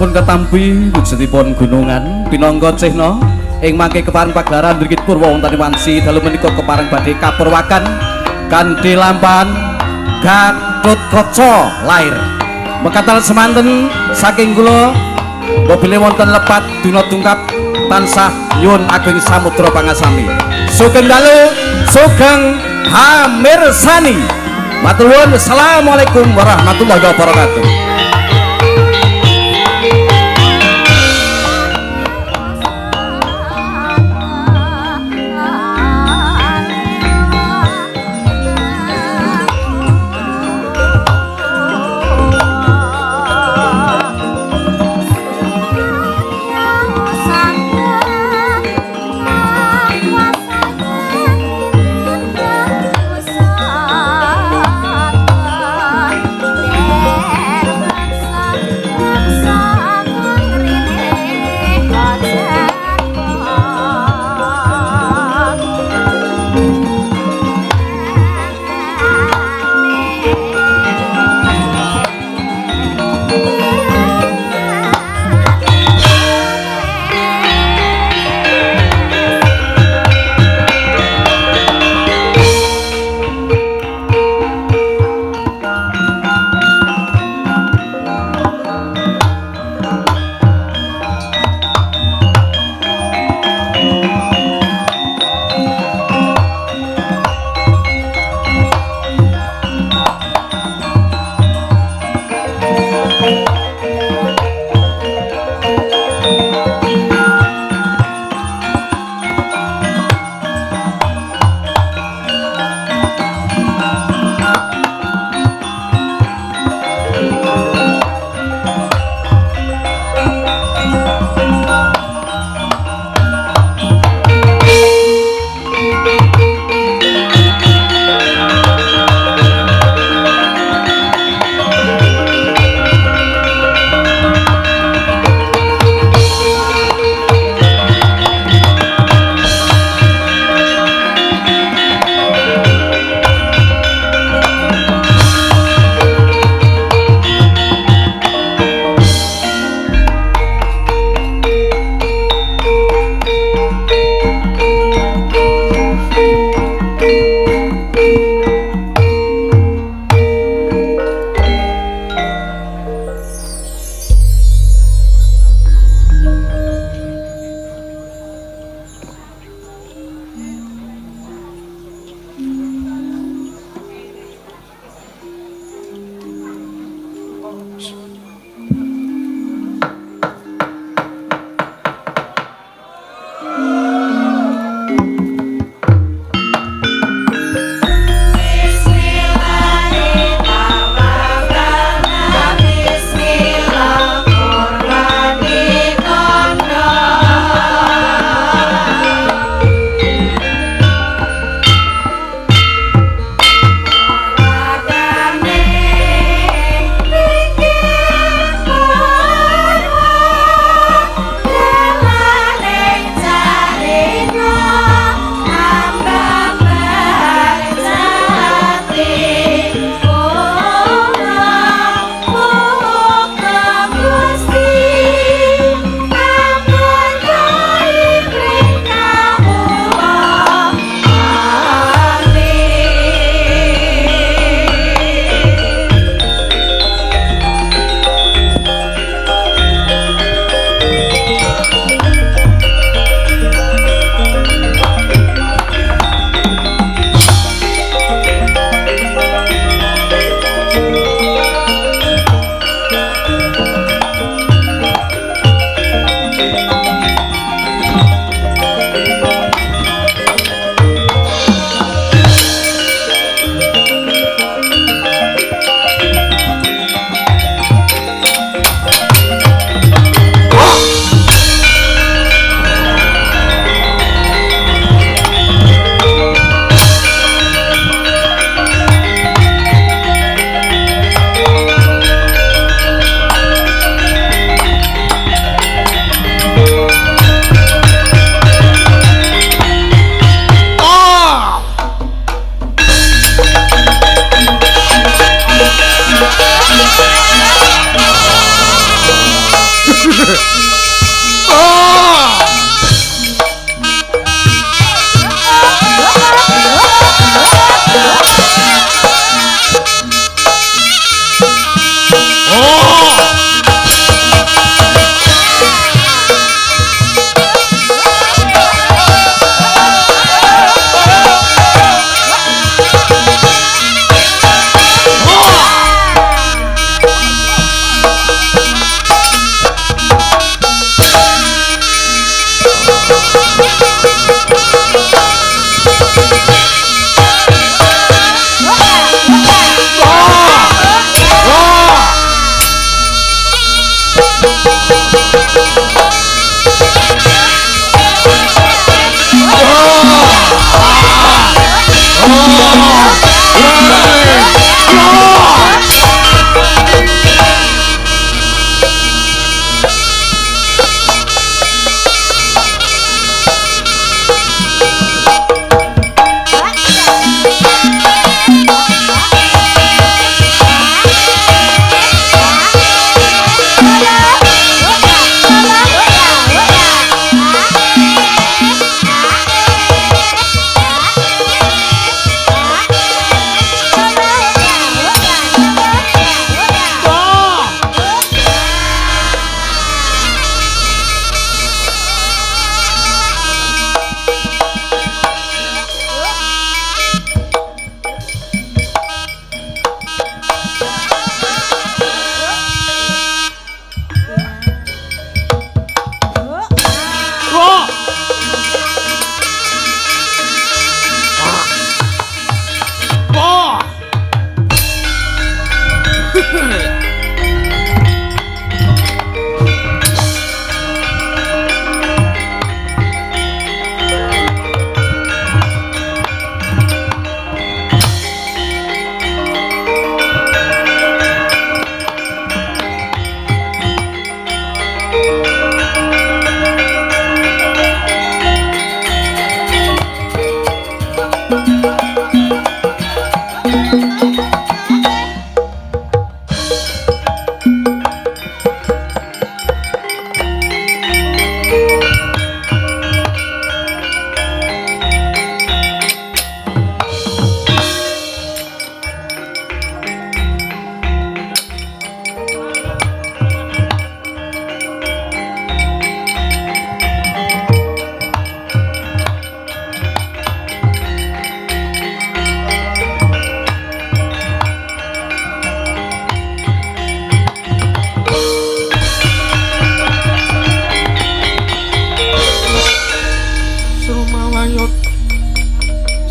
sampun ketampi wujudipun gunungan pinangka cihna ing mangke kepareng pagelaran Brigit Purwa wonten wanci dalu menika kepareng badhe kapurwakan kanthi lampahan Gatotkaca lair. Mekaten semanten saking kula mobile wonten lepat dina tungkap tansah nyuwun ageng samudra pangasami. Sugeng dalu, sugeng hamirsani. Matur nuwun. Assalamualaikum warahmatullahi wabarakatuh.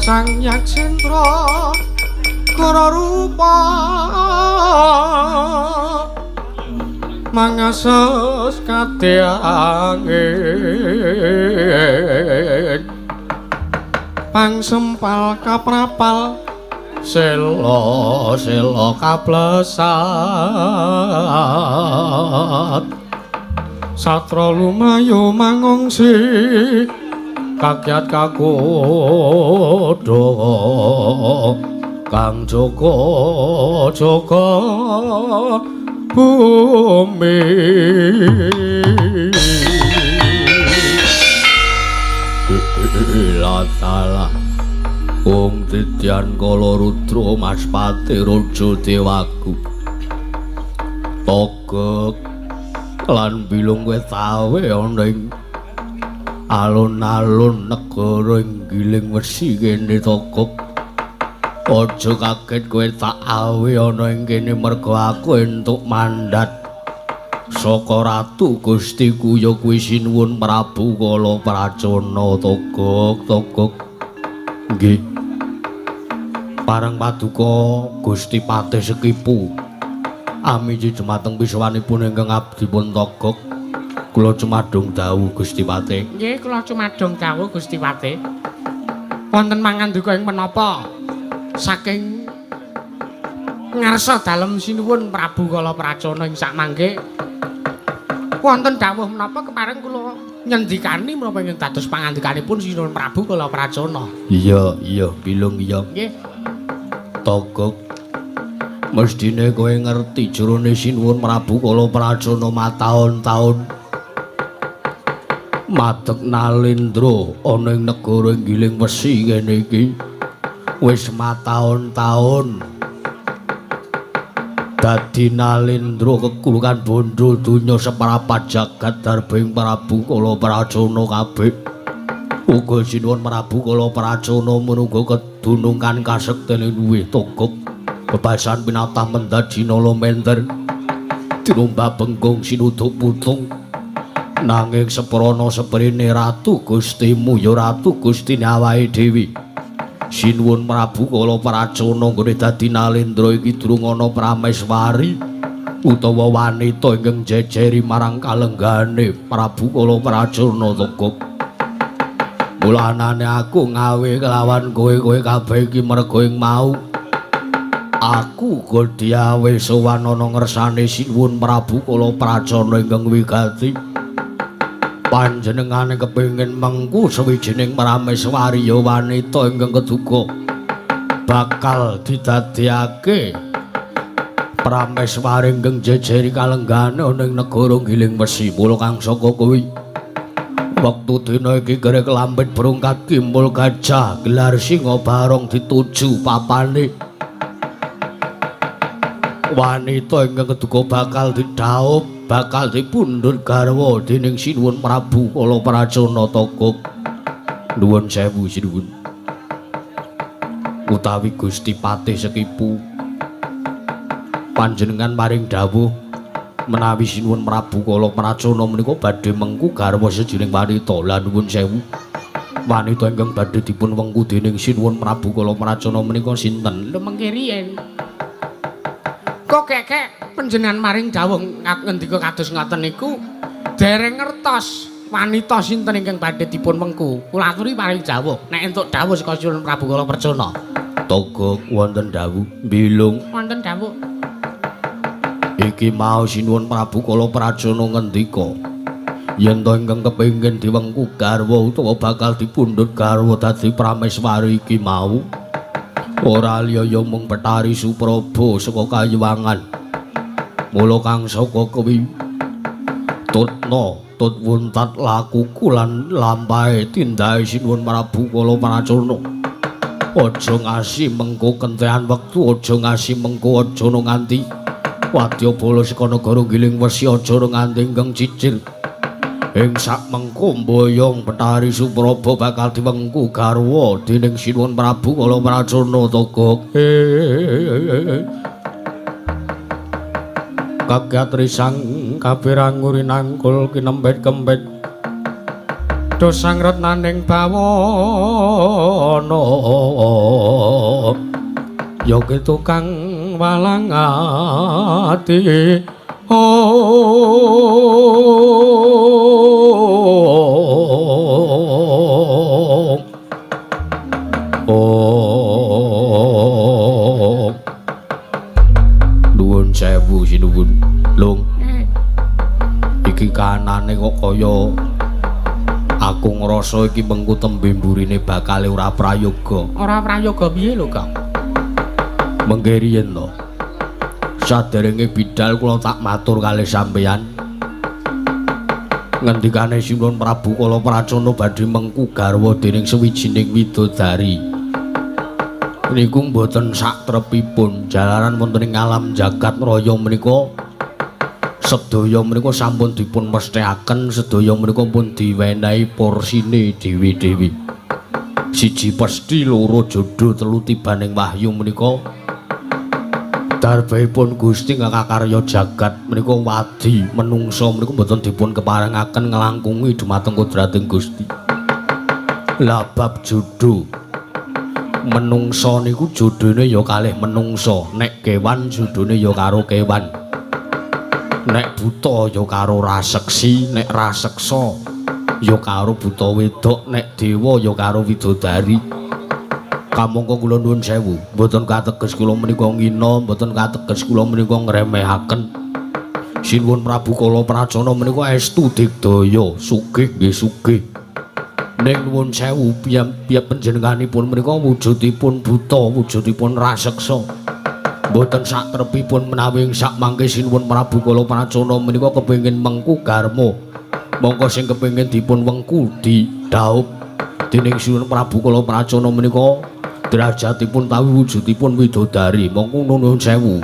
Sang Yaksendra Kara rupa mangases kadheangin pangsempal kaprapal sela kaplesat satra lumayu mangungsi kakyat kakodo kang jaga bumi latala wong titian kala rudra maspati raja dewaku togek lan bilung kowe tawe ana ing alun-alun negara giling wesi kene togok aja kaget kowe tak awe ana ing kene merga aku entuk mandat saka ratu Gustiku ya kuwi sinuwun Prabu Kala Pracana togok nggih parang paduka Gusti Patih Sekipu amiji dumateng piswanipun ingkang abdi pun togok kula cumadung dawuh Gusti Patih. Nggih, kula cumadung dawuh Gusti Patih. Wonten manganduka ing menapa saking ngarsa dalem sinuwun Prabu Kala Pracana ing sakmangke wonten dawuh menapa kepareng kula nyendikani menapa ing dados pangandikanipun sinuwun Prabu Kala Pracana. Iya, bilung iya. Nggih. Togok mestine kowe ngerti jerone sinuwun Prabu Kala Pracana mataun-taun madeg Nalendra ana ing negara Giling Wesi kene iki wis mataun-taun dadi Nalendra kekulukan bondo donya separapat jagat darbing Prabu Kala Pracana kabeh uga sinuwun Prabu Kala Pracana menungga kedunungan kasektene luwih togok bebasan pinatah mendadi nala menter tinumba bengkong sinuduk putung nanging seprana seprene ratu Gustimu ya ratu Gustine awake dhewe sinuwun Prabu Kala Pracana nggone dadi Nalendra iki durung ana prameswari utawa wanita ingkang jejeri marang kalenggane Prabu Kala Pracana togok mulanane aku ngawe kelawan kowe kabeh iki merga ing mau aku Goldiawe sowan ana ngersane sinuwun Prabu Kala Pracana ingkang wigati panjenengane kepengin mengku sawijining prameswari ya wanita ingkang keduga bakal didadekake prameswari ingkang jejeri kalenggane ana ing negara Giling Wesi mula kang saka kuwi wektu dina iki gerek lambet berungkat kimbul gajah gelar singa barong dituju papane wanita ingkang keduga bakal didhaup bakal dipundhut garwa dening sinuwun Prabu Kala Pracana togok nuwun sewu sinuwun utawi Gusti Patih Sekipu panjenengan maring dawuh menawi sinuwun Prabu Kala Pracana menika badhe mengku garwa sejining wanita lan nuwun sewu wanita ingkang badhe dipun wengku dening sinuwun Prabu Kala Pracana menika sinten lho mengke riyen kok kek panjenengan maring dawuh ngendika kados ngoten niku dereng ngertos wanita sinten ingkang badhe dipun wengku kula aturi maring dawuh nek entuk dawuh saka sinuwun Prabu Kala Pracana togok wonten dawuh bilung wonten dawuh iki mau sinuwun Prabu Kala Pracana ngendika yen to ingkang kepengin diwengku garwa utawa bakal dipundhut garwa dadi prameswari iki mau ora liya mung Betari Supraba saka Kayuwangan mula kang saka kuwi tutna tut wuntat lakuku lan lampahe tindhae sinuwun Prabu Kala Pracana aja ngasi mengko kentehan wektu aja ngasi mengko aja nganti wadya bala saka negara Giling Wesi aja nganti ingkang cicil ing sak mengko mboyong Betari Supraba bakal diwengku garwa dening sinuwun Prabu Kala Pracana togok kakyat risang kabiranguri nangkul kinembet-kembet dosang retnaning bawana yoga tukang walang ati nuwun sewu sinuwun lung iki kanane kok kaya aku ngrasa iki mengku tembe mburine bakal ora prayoga piye lho Kang mengke riyen to saderenge bidal kula tak matur kalih sampeyan ngendikane sinuwun Prabu Kala Pracana badhe mengku garwa dening sawijining widodari niku mboten saktrepipun jalaran wonten ing alam jagat raya menika sedaya menika sampun dipun mesthekaken sedaya menika pun diwenehi porsine dewi-dewi siji pesthi loro jodho telu tibaning wahyu menika darbahipun Gusti ngakakarya jagat menika wadi menungsa menika mboten dipun keparengaken nglangkungi dumateng kodrating Gusti lah bab jodho menungsa niku jodhone ya kalih menungsa nek kewan jodhone ya karo kewan nek buta ya karo raseksi nek raseksa ya karo buta wedok nek dewa ya karo widodari kamangka kula nuwun sewu mboten kateges kula menika ngina mboten kateges kula menika ngremehaken sinuwun Prabu Kala Pracana menika estu digdaya sugih nggih sugih ning nuwun sewu piyambak panjenenganipun menika wujudipun buta wujudipun raseksa mboten satrepipun menawi sak mangke sinuwun Prabu Kala Pracana menika kepengin mengku garma Mongko sing kepengin dipun wengku didhaup dening Sinuwun Prabu Kala Pracana menika derajatipun tawi wujudipun widodari. Mongko nuwun sewu.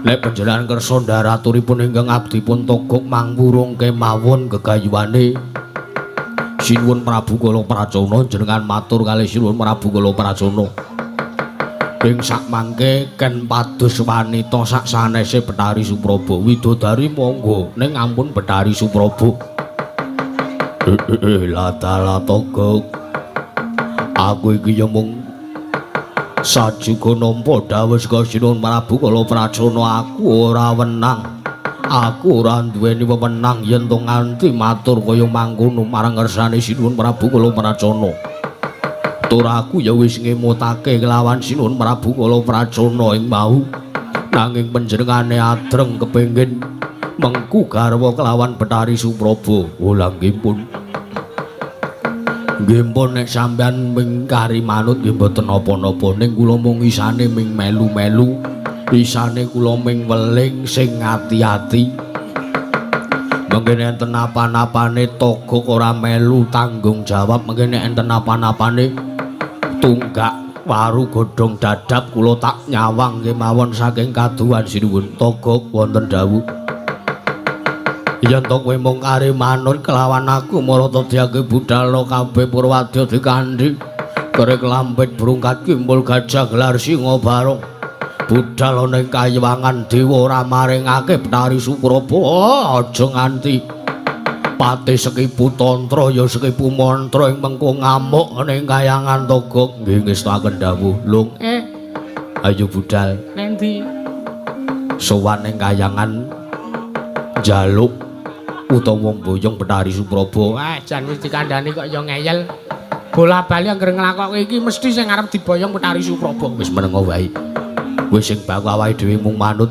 Nek panjenengan kersa ndaraturipun ingkang abdi pun togok mangwurung kemawon gegayuhane Sinuwun Prabu Kala Pracana, jenengan matur kalih Sinuwun Prabu Kala Pracana. Ing sakmangke ken pados wanita sak sanese Betari Supraba. Widodari monggo ning ampun Betari Supraba. Latala togok. Aku iki ya mung sajuga nampa dawuh saka Sinuwun Prabu Kala Pracana. Aku ora wenang, aku ora duweni wewenang yen to nganti matur kaya mangkono marang ngersane Sinuwun Prabu Kala Pracana. Tur aku ya wis ngemutake kelawan Sinuwun Prabu Kala Pracana ing mau, nanging panjenengane adreng kepengin mengku garwa kelawan Betari Supraba. Ola nggih pun. Nggih pun nek sampeyan mingkari manut nggih mboten napa-napa, ning kula mung isane ming melu-melu, isane kula ming weling sing ati-ati. Mengkene enten apa-apane togok ora melu tanggung jawab, mengkene enten apa-apane tunggak waru godhong dadap kula tak nyawang kemawon saking kaduhan Sinuwun. Togok wonten dawuh. Yen to kowe mung kari manut kelawan aku marata diake budhal kabeh Purwadya dikandhi. Kerek lampit brungkat kimbul gajah gelar singa barong. Budhal ana ing kayiwangan dewa ora maringake Betari Supraba. Aja nganti Pati Sekipu tantra ya Sekipu mantra ing mengko ngamuk ning kayangan Togok. Nggih ngestaken dawuh. Lung. Ayo budhal. Nendi? Sowan ning kayangan njaluk utawa mboyong Betari Supraba. Jan wis dikandhani kok ya ngeyel. Bola-bali anggere nglakokke iki mesti sing arep diboyong Betari Supraba. Wis menengo wae. Kowe sing baku awake dhewe mung manut.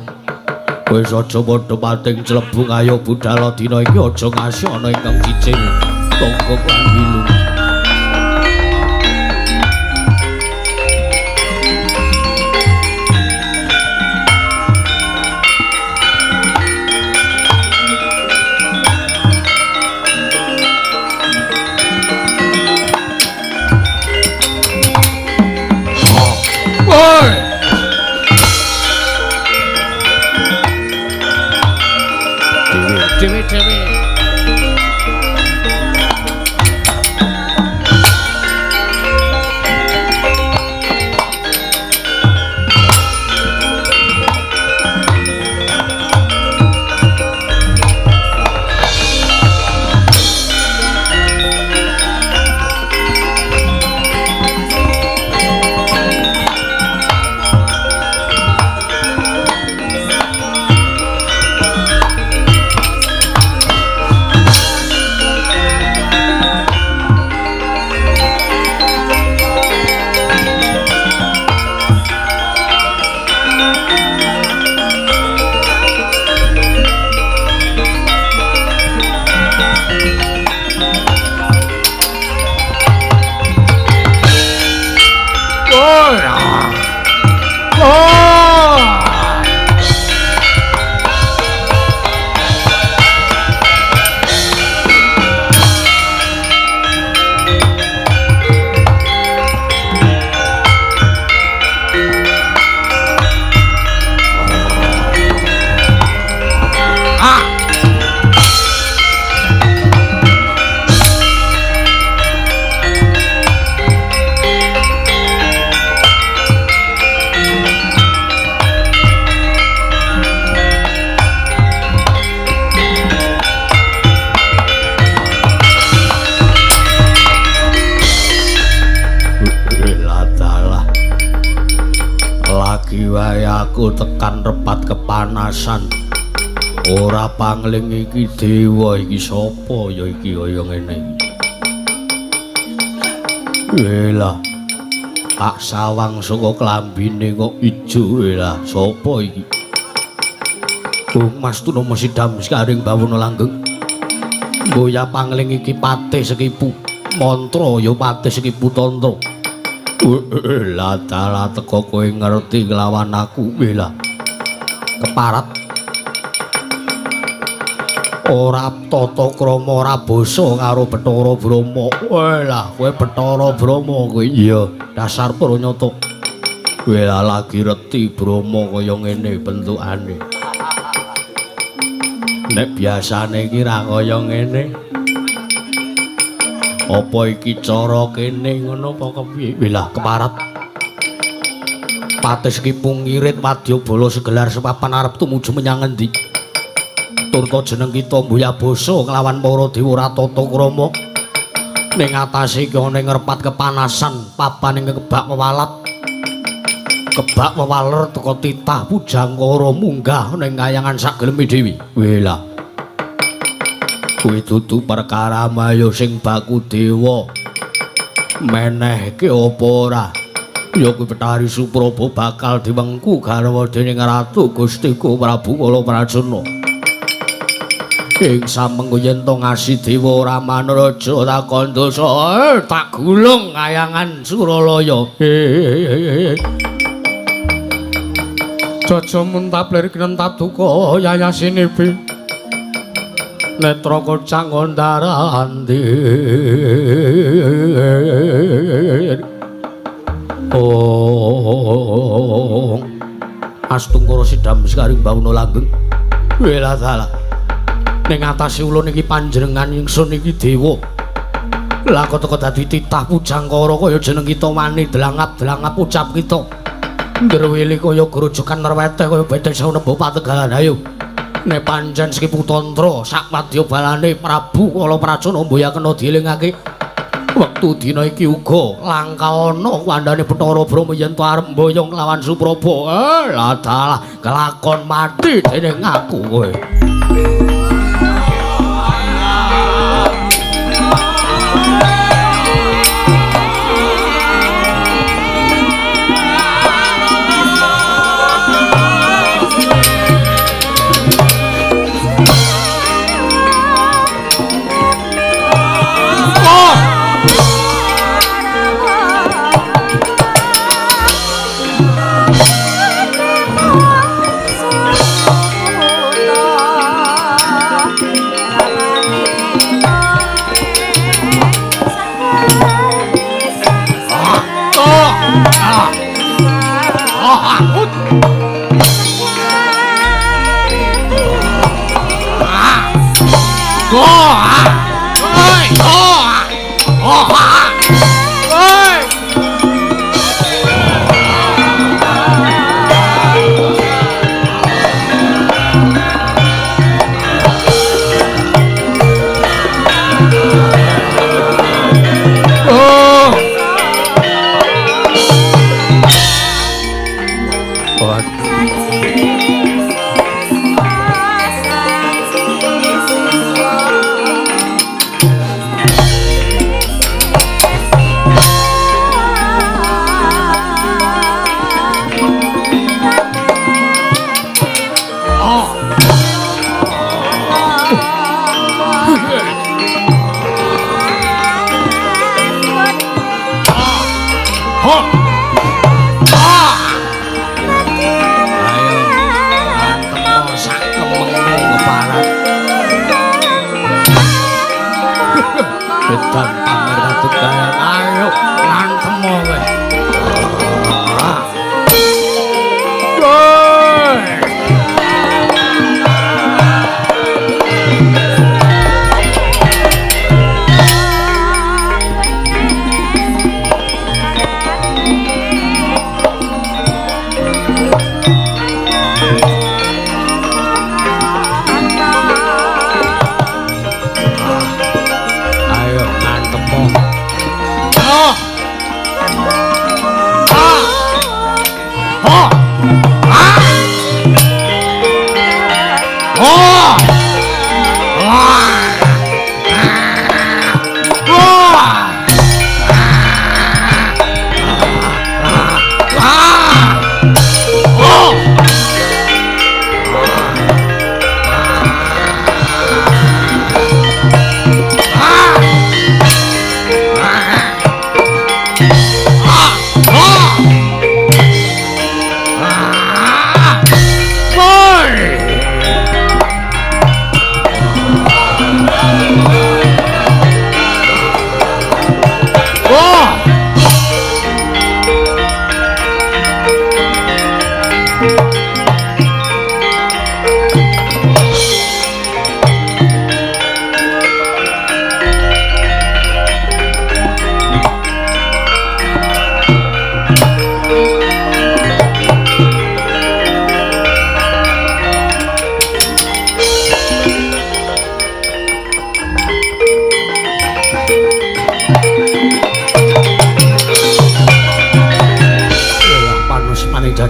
Kowe aja padha pating clebung ayo budhal dina iki aja ngasih ana ingkang cicing Togok lan Wilung. Dewe-dewe. aku tekan repat kepanasan. Ora pangling iki dewa iki sapa ya iki kaya ngene iki. Elah. Pak sawang saka klambine kok ijo elah sapa iki? Oh Mas Tunama Sidam Skaring Bawana Langgeng. Boya pangling iki Patih Sekipu mantra ya Patih Sekipu tantra. Lah dalah teko kowe ngerti kelawan aku lah. Keparat. ora tata krama ora basa karo Bathara Brahma. Walah, kowe Bathara Brahma kowe iya dasar pranyata. Kowe lagi reti Brahma kaya ngene bentukane. Nek biasane iki ra kaya ngene. Apa iki cara kene ngono apa kepiye? Wilah keparat. Patis ki pungirit wadyabala segelar sepapan arep tumuju menyang endi? Turta jeneng kita Mbuya Basa kelawan para dewa tata krama. Ning atase iki ana ngrepat kepanasan papaning kebak wewalat. Kebak wewaler teka titah pujangkara munggah ning kayangan sageleme dewi. Wilah. Kuwi dudu perkara maya sing baku dewa. Menehke apa ora? Ya kuwi Betari Supraba bakal diwengku garwa dening Ratu Gustiku Prabu Kalaprajana. Ing samengko yen to ngasi dewa Ramanaja tak kandhasa tak gulung kayangan Suralaya. Jaja muntaplir kinentap duka yayasine bi. Netra kocang ngondaraandir. Oh, Astungkara sidam sekaring bauna langgeng. Wela dalah. Ning atase ulun iki panjenengan ingsun iki dewa. Lah kok teko dadi titah pujangkara kaya jeneng kita wani delangap-delangap ucap kita. Nderwili kaya grojokan merweteh kaya beteng sanemba pategalan ayo. Nek pancen Skipu Tantra sak wadyabalane Prabu Kalaprajana mboya kena dielingake. Wektu dina iki uga langka ana kandhane Bathara Brahma yen to arep mboyong lawan Supraba. Lah dalah kelakon mati dening aku kowe.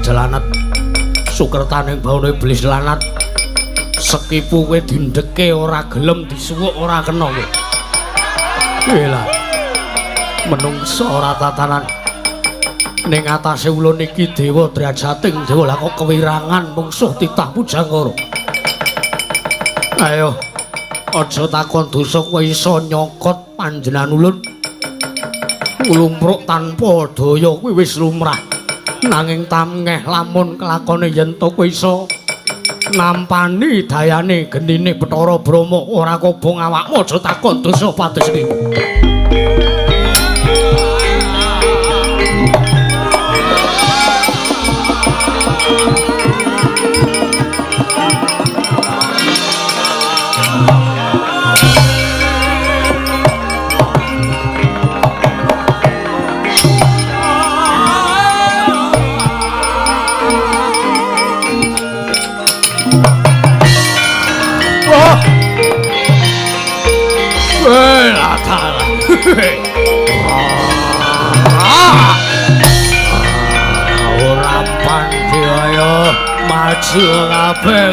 jalanat sukertaning baune iblis lanat sekipu kowe dindeke ora gelem disuwuk ora kena kowe lah menungso ora tatanan ning atase ulun iki dewa drajating dewa lah kok kewirangan mungsuh titah pujangkara ayo aja takon dosa kowe iso nyokot panjenengan ulun nglumpruk tanpa daya kuwi wis lumrah nanging tamngeh lamun kelakone yen to kowe iso nampani dayane genine Bathara Brahma ora kobong awakmu aja takon dosa pados iki ora pandi ayo maju kabeh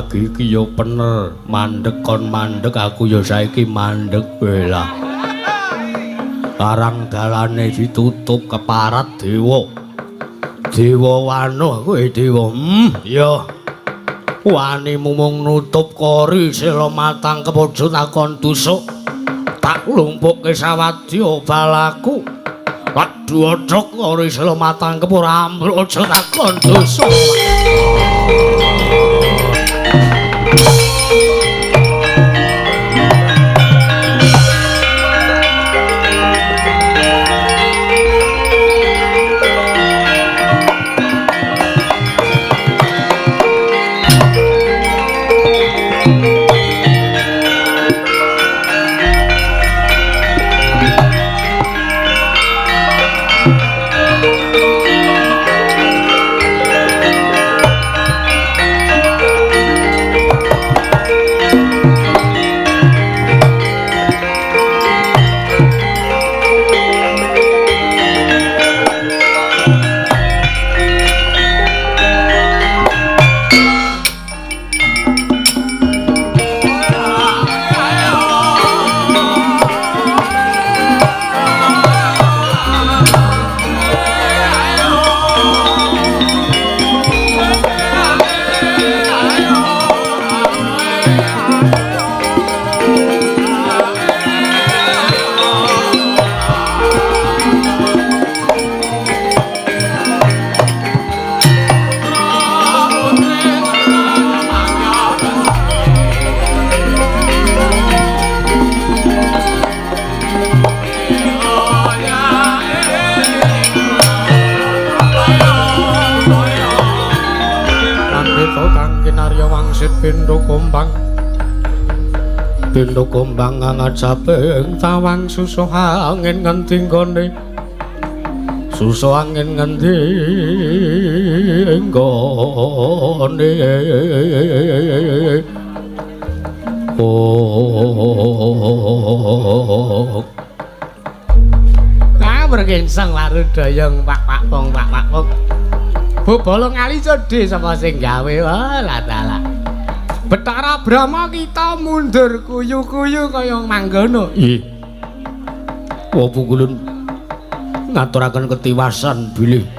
lagi iki yo bener mandek kon mandek aku yo saiki mandek bela karang dalane ditutup keparat dewa wanuh kowe dewa yo wani mumung nutup kori sela matang kepojo takon tusuk tak lumpukke sawadya balaku waduh odhok kori sela matang kepura ambruk aja takon tusuk Pindho gombang ngajabing tawang susuh angin ngendi gone susuh angin ngendi gone berginseng laru dayang pak pong bu bolong ali cedhe sapa sing gawe latala Bathara Brahma kita mundur kuyu-kuyu kaya manggono. Nggih. Apa kulun ngaturaken ketiwasan bilih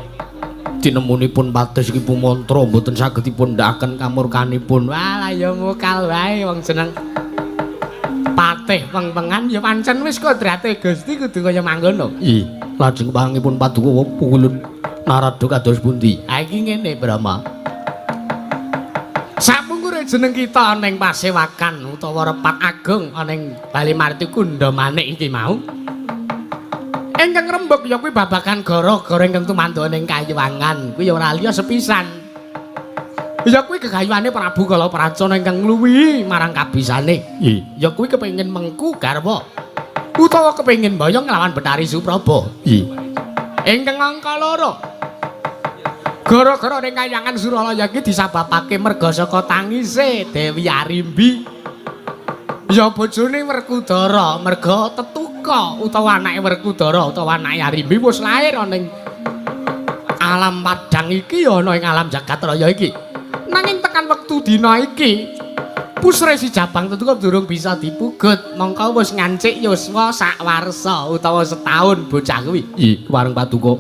tinemunipun pados iki pumantra mboten saged dipun ndakaken kamurkanipun. Walah ya mokal wae wong jeneng patih peng-pengan ya pancen wis kodrate Gusti kudu kaya manggono. Nggih. Lajeng pangipun Paduka Pukulun narada kados pundi? Ha iki ngene Brahma. Sapungkure jeneng kita ning Pasewakan utawa Repat Agung ana ing Balimarti Kundamanik iki mau. Ingkang rembug ya kuwi babagan gara-gara ingkang tumandu ning Kayuwangan. Kuwi ya ora liya sepisan. Ya kuwi gegayuhane Prabu Kalapracana ingkang ngluwihi marang kabisane. Ya kuwi kepengin mengku garwa utawa kepengin mboyong nglawan Betari Supraba. Ingkang angka loro. Gara-gara ning Kahyangan Suralaya iki disababake merga saka tangise Dewi Arimbi. Ya bojone Werkudara, merga Tetuka utawa anake Werkudara utawa anake Arimbi wis lair ana ing alam Padang iki ya ana ing alam jagat raya iki. Nanging tekan wektu dina iki Pusresi Jabang Tetuka durung bisa dipugut, mongko wis ngancik yuswa sak warsa utawa setahun bocah kuwi. Wareng Paduka.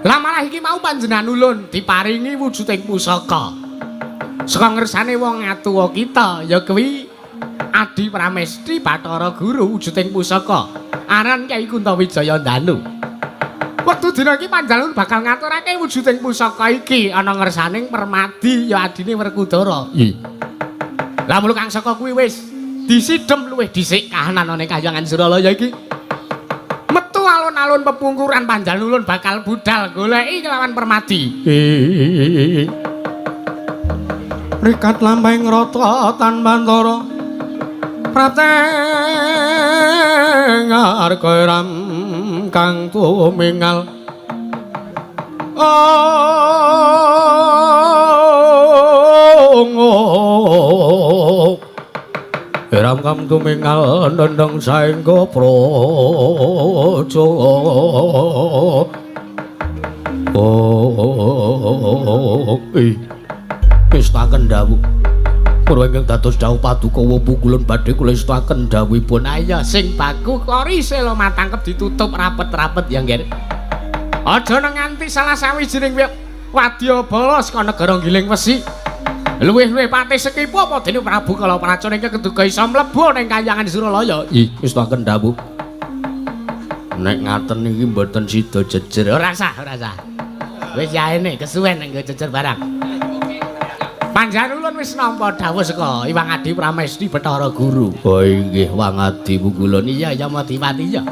Lah malah iki mau panjenengan ulun diparingi wujuding pusaka. Saka ngersane wong atuwa kita ya kuwi Adi Pramesti Bathara Guru wujuding pusaka. Aran Kyai Kuntawijaya Danu. Wektu dina iki panjenengan bakal ngaturake wujuding pusaka iki ana ngersaning Permadi ya adine Werkudara. Lah mulu kang saka kuwi wis disidhem luwih dhisik kahanan ana ing Kahyangan Suralaya iki. Metu alun-alun pepungkuran panjenengan ulun bakal budal goleki kelawan Permadi. Rikat lampahing rata tanpantara Prateng arga ram kang tumingal Ram kam tumingal nendeng saengga praja Pestaken dawuh Purwa ingkang dados dawuh Paduka Pukulun badhe kula istaken dawuhipun. Ayo sing baku kori sela matangkep ditutup rapet-rapet ya nggih. Aja nang nganti salah sawijining wadya bala saka negara Giling Wesi. Luwih-luwih pati sekipu apa dene Prabu Kalapracana ingkang keduga isa mlebu ning Kahyangan Suralaya. Istaken dawuh. Nek ngaten iki mboten sida jejer. Ora sah, ora sah. Wis yaene kesuwen nek jejer barang. Panjenengan ulun wis nampa dawuh saka Iwang Adi Pramesti Bathara Guru. Oh inggih Wang Adi Pukulun. Iya Yamadipati ya.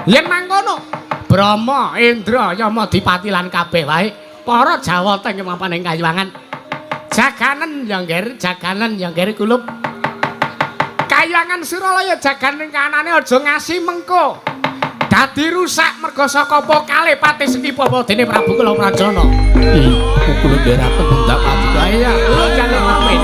Yen mangkono, Brahma, Indra, Yamadipati lan kabeh wae para Jawata ing mapan ing Kayuwangan. Jaganen ya nggih kulup. Kayuwangan Suralaya jaganing kanane aja ngasi mengko. Dadi rusak merga saka pokale pati sekipu apa dene Prabu Kalapracana. Pukulun deraken ndak mati kae ya. Ulun jaluk pamit.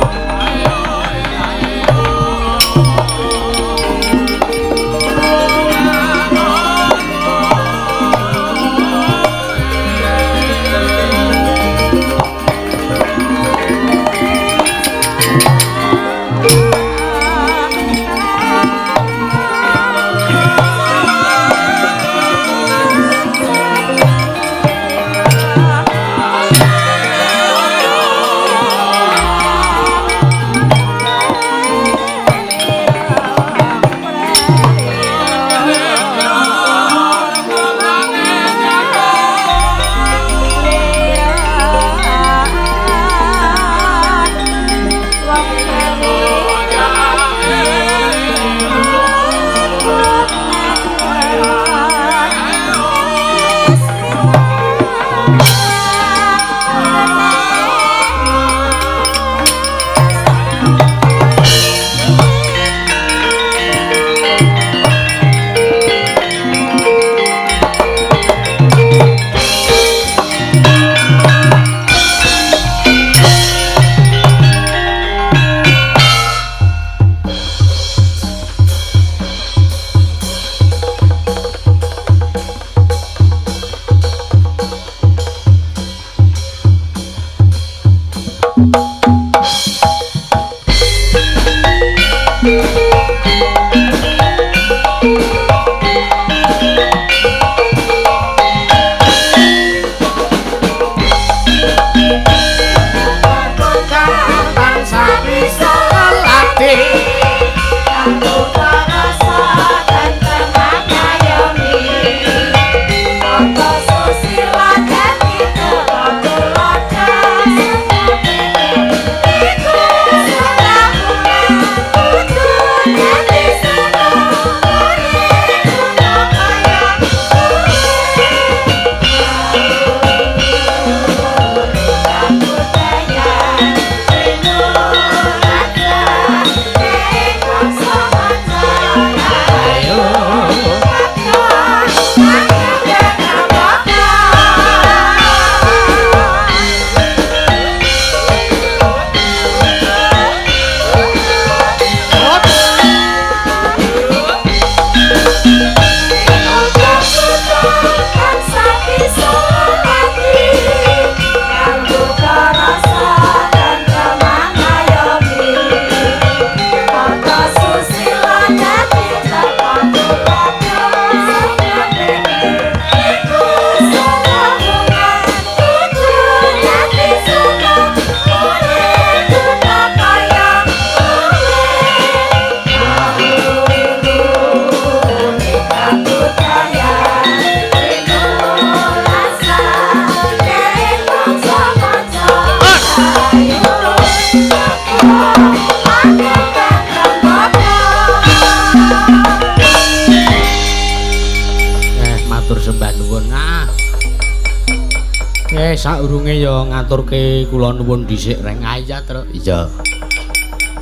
saurunge ya ngaturke kula nuwun dhisik reng ayat Tru. Iya.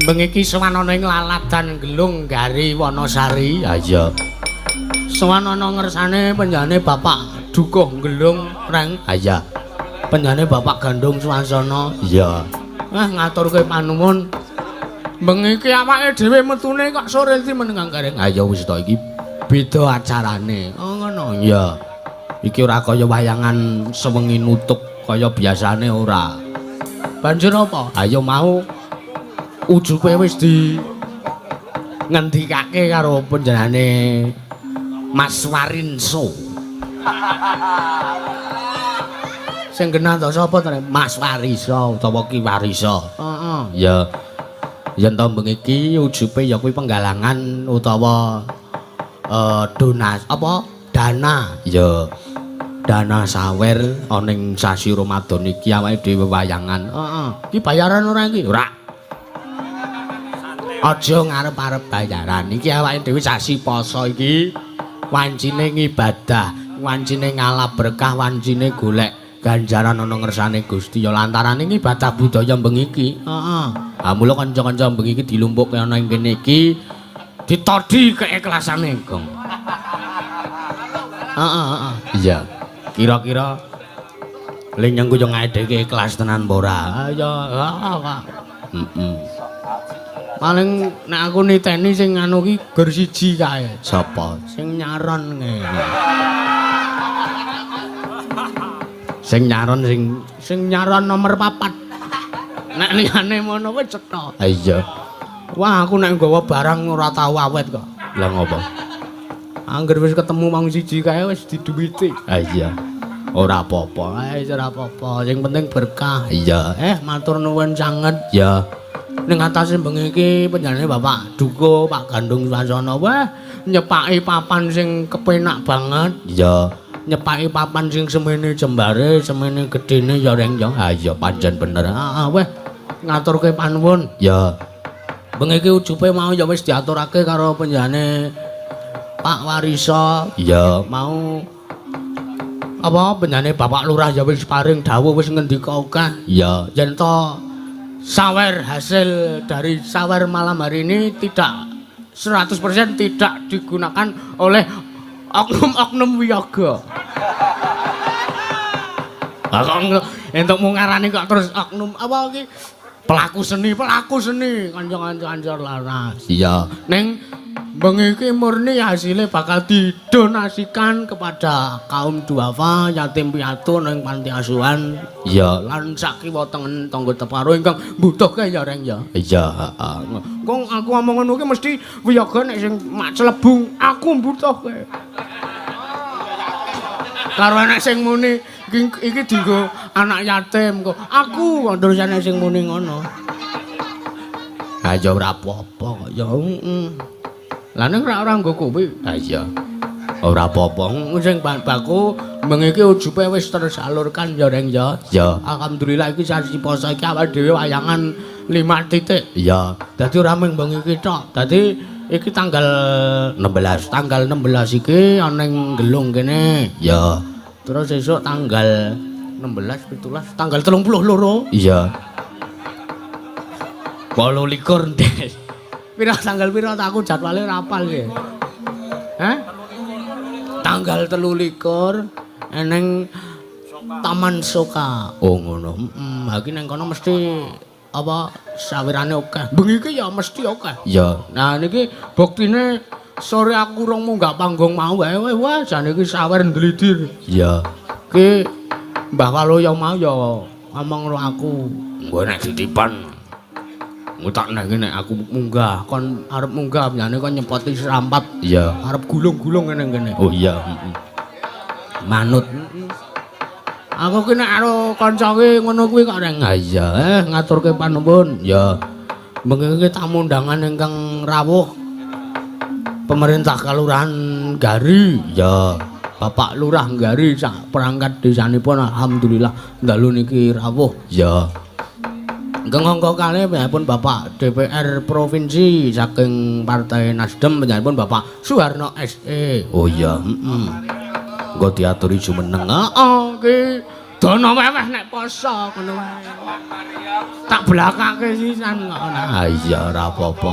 Bengi iki sawanana ing laladan Gelung Gari Wanasari. Ha iya. Sawanana ngersane penjane Bapak Dukuh Gelung reng. Ha iya. Penjane Bapak Gandung Swasana. Iya. Ngaturke panuwun. Bengi iki awake dhewe metune kok sore iki menengang gareng. Ha iya wis to iki beda acarane. Oh ngono. Iya. Iki ora kaya wayangan sewengi nutuk kaya biasane ora. Banjur apa? Ayo mau ujupe wis di ngendikake karo panjenengane Mas Warinso. Sing genah to sapa to? Mas Wariso utawa Ki Wariso. Heeh. Ya yen to bengi iki ujupe ya kuwi penggalangan utawa donas apa? Dana. Ya. Dana sawer ana ing sasi Ramadan iki awake dhewe wayangan. Heeh. Iki bayaran ora iki? Ora. Aja ngarep-arep bayaran. Iki awake dhewe sasi poso iki wancine ngibadah, wancine ngalap berkah, wancine golek ganjaran ana ngersane Gusti ya lantaran iki ibadah budaya bengi iki. Heeh. Ha mula kanca-kanca bengi iki dilumpukke ana ing kene iki ditodi keiklasane, Gong. Heeh. Iya. Kira-kira ling nyengku yo ngedeke ikhlas tenan apa ora? Ya, Kak. Paling nek aku niteni sing anu ki gur siji kae. Sapa? Sing nyaron ngene. Sing nyaron nomor 4. Nek liyane ngono kuwi cetha. Ha iya. Wah, aku nek nggawa barang ora tau awet kok. Lah ngopo? Angger wis ketemu wong siji kae wis diduwiti. Ha iya. Ora apa-apa, ora apa-apa. Sing penting berkah. Iya. Matur nuwun sanget. Ya. Ning atase bengi iki panjenengane Bapak Duko, Pak Gandung Swasana wah nyepaki papan sing kepenak banget. Iya. Nyepaki papan sing semene jembare, semene gedene ya reng ya. Ha iya pancen bener. Weh ngaturke panuwun. Ya. Bengi iki ujupe mau ya wis diaturake karo panjenengane Pak Wariso. Iya, mau apa penjane Bapak Lurah ya wis paring dawuh wis ngendika akeh. Iya, yen to sawer hasil dari sawer malam hari ini tidak 100% tidak digunakan oleh oknum-oknum wiyaga. Lah kok entuk mung ngarani kok terus oknum apa iki pelaku seni kanca-kanca laras. Iya, ning bengi iki murni hasilnya bakal didonasikan kepada kaum duafa yatim piatu ning panti asuhan. Iya, lan sakiwa tengen tangga teparo ingkang mbutuhke ya reng ya. Iya, heeh. Kok aku ngomong ngono ki mesti wiyaga nek sing mak celebung aku mbutuhke. Karo anak sing muni iki dienggo anak yatim kok. Aku terusane sing muni ngono. Ha ya ora apa-apa kok ya. Lah ning ora nggo kuwi. Ha iya. Ora apa-apa. Sing baku bengi iki ujupe wis tersalurkan ya reng ya. Ya, alhamdulillah iki sasi poso iki awake dhewe wayangan 5 titik. Iya. Dadi ora mung bengi iki tok. Dadi iki tanggal 16. Tanggal 16 iki ana ing Gelung kene. Ya. Terus esuk tanggal 16, 17, tanggal 32. Iya. 28 Des. Pira tanggal pira aku jadwale ora apal iki. Hah? Tanggal 23 eneng Taman Soka. Oh ngono. Ha iki nang kono mesti apa sawirane akeh. Bengi iki ya mesti akeh. Iya. Nah niki buktine sore aku rong munggah panggung mau wae wah jane iki sawer ndlidir. Iya. Ki Mbah Waloyo mau ya ngomong karo aku. Nggo nek titipan ngutak nang nek aku munggah kon arep munggah jane kon nyepoti serampat. Iya. Arep gulung-gulung ngene kene. Oh iya, manut. Aku ki nek karo kancaku ngono kuwi kok reng. Ha iya, ngaturke panuwun. Ya. Mengki tamu undangan ingkang rawuh pemerintah Kalurahan Gari. Ya. Bapak Lurah Gari sak perangkat desanipun alhamdulillah dalu niki rawuh. Ya. Ngangka kalih pun Bapak DPR provinsi saking Partai Nasdem pun Bapak Suharno SE. Oh iya, engko diaturi jumeneng. Heeh, ki Dono meweh nek poso ngono wae. Tak blakake sisan kok. Ah iya ora apa-apa.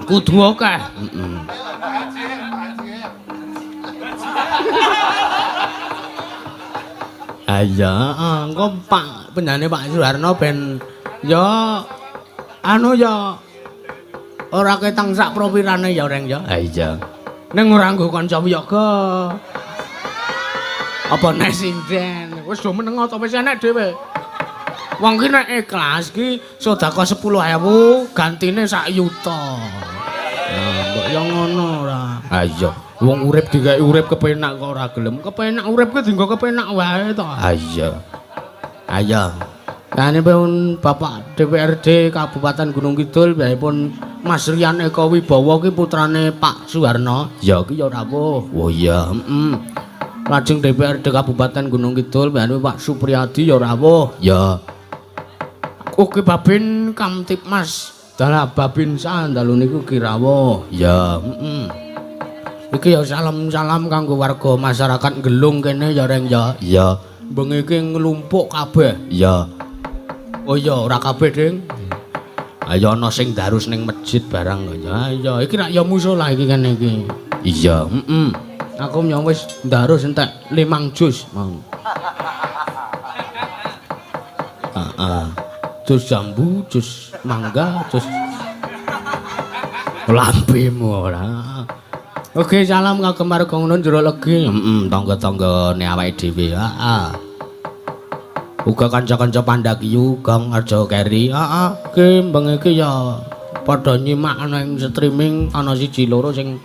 Kudu akeh. Iya, engko Pak penjane Pak Suharno ben ya anu ya ora ketang sak propirane ya Reng ya. Ah iya. Ning ora nggo kanca wiyaga. Apa nek sinden? Wis do meneng ta wis enek dhewe. Wong ki nek ikhlas ki sedekah 10.000 gantine sak yuta. Nah, mbok ya ngono ora. Ah iya. Wong urip digawe urip kepenak kok ora gelem. Kepenak urip ki dienggo kepenak wae to. Ah iya. Aya. Nah ini pun Bapak DPRD Kabupaten Gunung Kidul pun Mas Rian Eko Wibowo ki putrane Pak Suharno. Ya ki ya ora apa. Oh iya, Lajeng DPRD Kabupaten Gunung Kidul Pak Supriyadi ya ora apa. Ya. Ugi Babin Kamtipmas dalah Babin Sandalu niku kirawa. Ya, Iki ya salam-salam kanggo warga masyarakat Gelung kene ya Reng ya. ya, Bengi iki nglumpuk kabeh. ya. Oh iya ora kabeh, Ding. Ayo ana sing darus ning masjid barang kok ya. Ah iya iki rak ya musala iki kene iki. Iya, Aku ya wis ndarus entek 5 jus mau. Heeh. Jus jambu, jus mangga, jus Lambemu ora. Oke, salam kagem warga ngono jero legi. Tangga-tanggane awake dhewe. Heeh. Uga kanca-kanca Pandakiyu, Gang Arjo Keri. Heeh, ki bengi iki ya padha nyimak nang streaming ana siji loro sing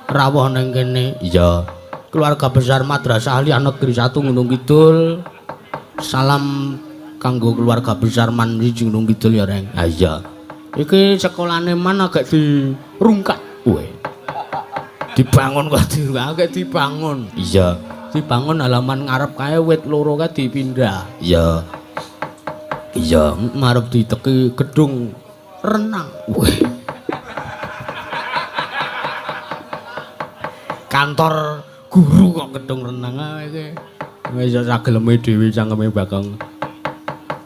rawuh nang kene. Iya. Keluarga besar Madrasah Aliyah Negeri 1 Gunung Kidul. Salam kanggo keluarga besar Man siji Gunung Kidul ya, Reng. Ah iya. Iki sekolahane Man agak dirungkat. Weh. Dibangun kok agak dibangun. Iya. Dibangun halaman ngarep kae wit loro kae dipindah. Iya. Iya. Ngarep diteki gedung renang. Weh. Kantor guru kok gedung renang ae iki. Wis sageleme dhewe cangkeme Bagong.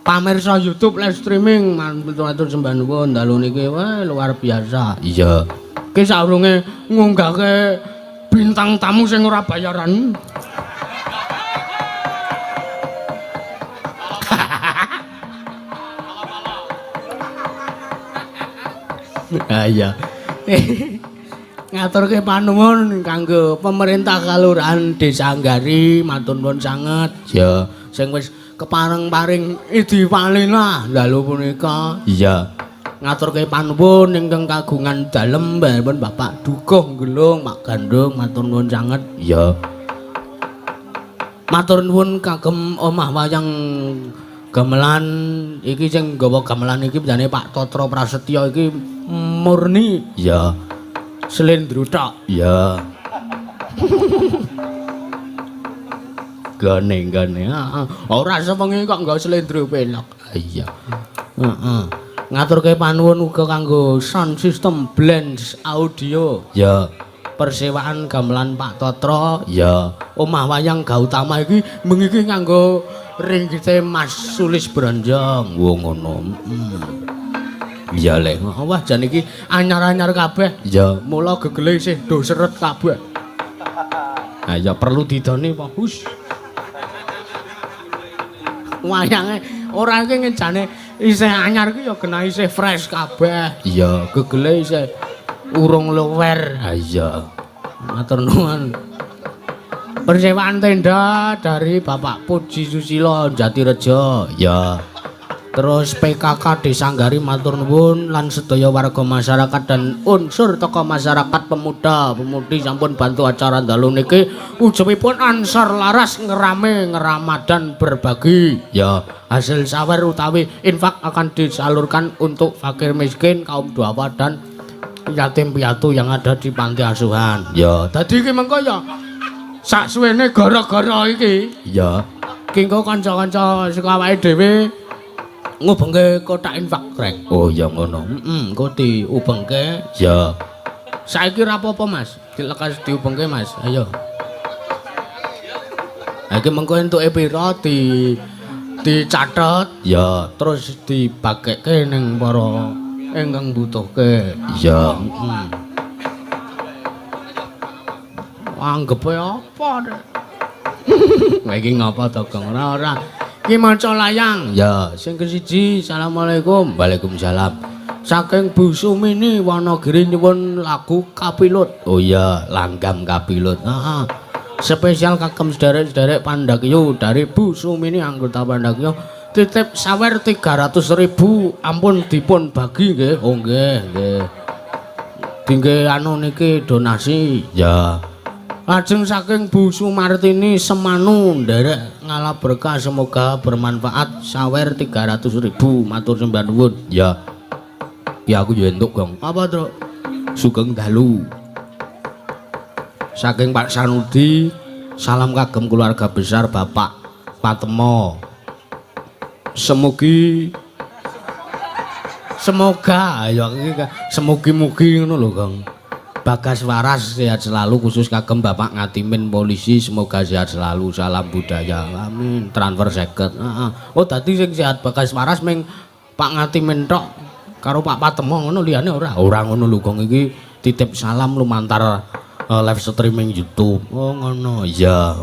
Pamirsa YouTube live streaming matur sembah nuwun dalu niki wah luar biasa. Iya. Ki saurunge ngunggahke bintang tamu sing ora bayaran. Ah iya. Ngaturke panuwun kanggo pemerintah Kalurahan Desa Anggari matur nuwun sanget Ya. sing wis kepareng-paring idiwalina dalu punika. Iya. Ngaturke panuwun ingkang kagungan dalem pun Bapak Dukuh Gelung Pak Gandung matur nuwun sanget. Iya. Matur nuwun kagem omah wayang gamelan iki sing nggawa gamelan iki jane Pak Totro Prasetyo iki murni Iya. slendro tok. Iya. Gane-gane. Ora sewengi kok nggo slendro pelok. Iya. Heeh. Ngaturke panuwun uga kanggo sound system Blends Audio. Ya. Persewaan gamelan Pak Totro. Ya. Omah wayang Gautama iki bengi iki nganggo ringgite Mas Sulis Bronjong. Wong ngono. Iya le. Wah jan iki anyar-anyar kabeh. Ya. Mula gegele isih do seret kabeh. Ah ya perlu didoni Pak Hus. Wayange ora iki ngejane isih anyar iki ya kena isih fresh kabeh. Iya, Gegele isih urung luwer. ah iya. Matur nuwun. Persewaan tenda dari Bapak Puji Susilo Jatirejo. Ya. Terus PKK Desa Anggari matur nuwun lan sedaya warga masyarakat dan unsur tokoh masyarakat pemuda pemudi sampun bantu acara dalu niki ujungipun ansor laras ngerame ngeramadan berbagi. Ya. Hasil sawer utawi infak akan disalurkan untuk fakir miskin, kaum duafa dan yatim piatu yang ada di panti asuhan. Ya. Dadi iki mengko ya saksuwene gara-gara iki Ya. ki engko kanca-kanca saka awake dhewe ngubengke kotak infak rek. Oh ya ngono. Engko diubengke. Ya. Saiki ra apa-apa Mas, dilekas diubengke Mas. Ayo. Iki mengko entuke pira dicatet ya terus dibagekke ning para ingkang butuhke. Iya. Anggepe apa Dek? Iki ngapa to Gong? Ora. Iki maca layang. Ya, sing kesiji. Assalamualaikum. Waalaikumsalam. Saking Bu Sumini Wonogiri nyuwun lagu Kapilut. Oh iya, langgam Kapilut. Heeh. Spesial kagem sederek-sederek Pandakya dari Bu Sumini anggota Pandakya. Titip sawer 300.000 ampun dipun bagi nggih. Oh nggih. Dingge anu niki donasi. Ya. Lajeng saking Bu Sumartini Semanu nderek ngalap berkah semoga bermanfaat sawer 300.000 matur sembah nuwun. Ya. Ya aku yo entuk Gong. Apa, Truk? Sugeng dalu. Saking Pak Sanudi salam kagem keluarga besar Bapak Patemo. Semoga ya semugi-mugi ngono lho, Gong. Bagas waras sehat selalu khusus kagem Bapak Ngatimin polisi semoga sehat selalu salam budaya amin transfer 50 oh tadi sing sehat Bagas waras ming Pak Ngatimin tok karo Pak Patemo ngono liyane ora ngono lho Gong iki titip salam lumantar live streaming YouTube oh ngono ya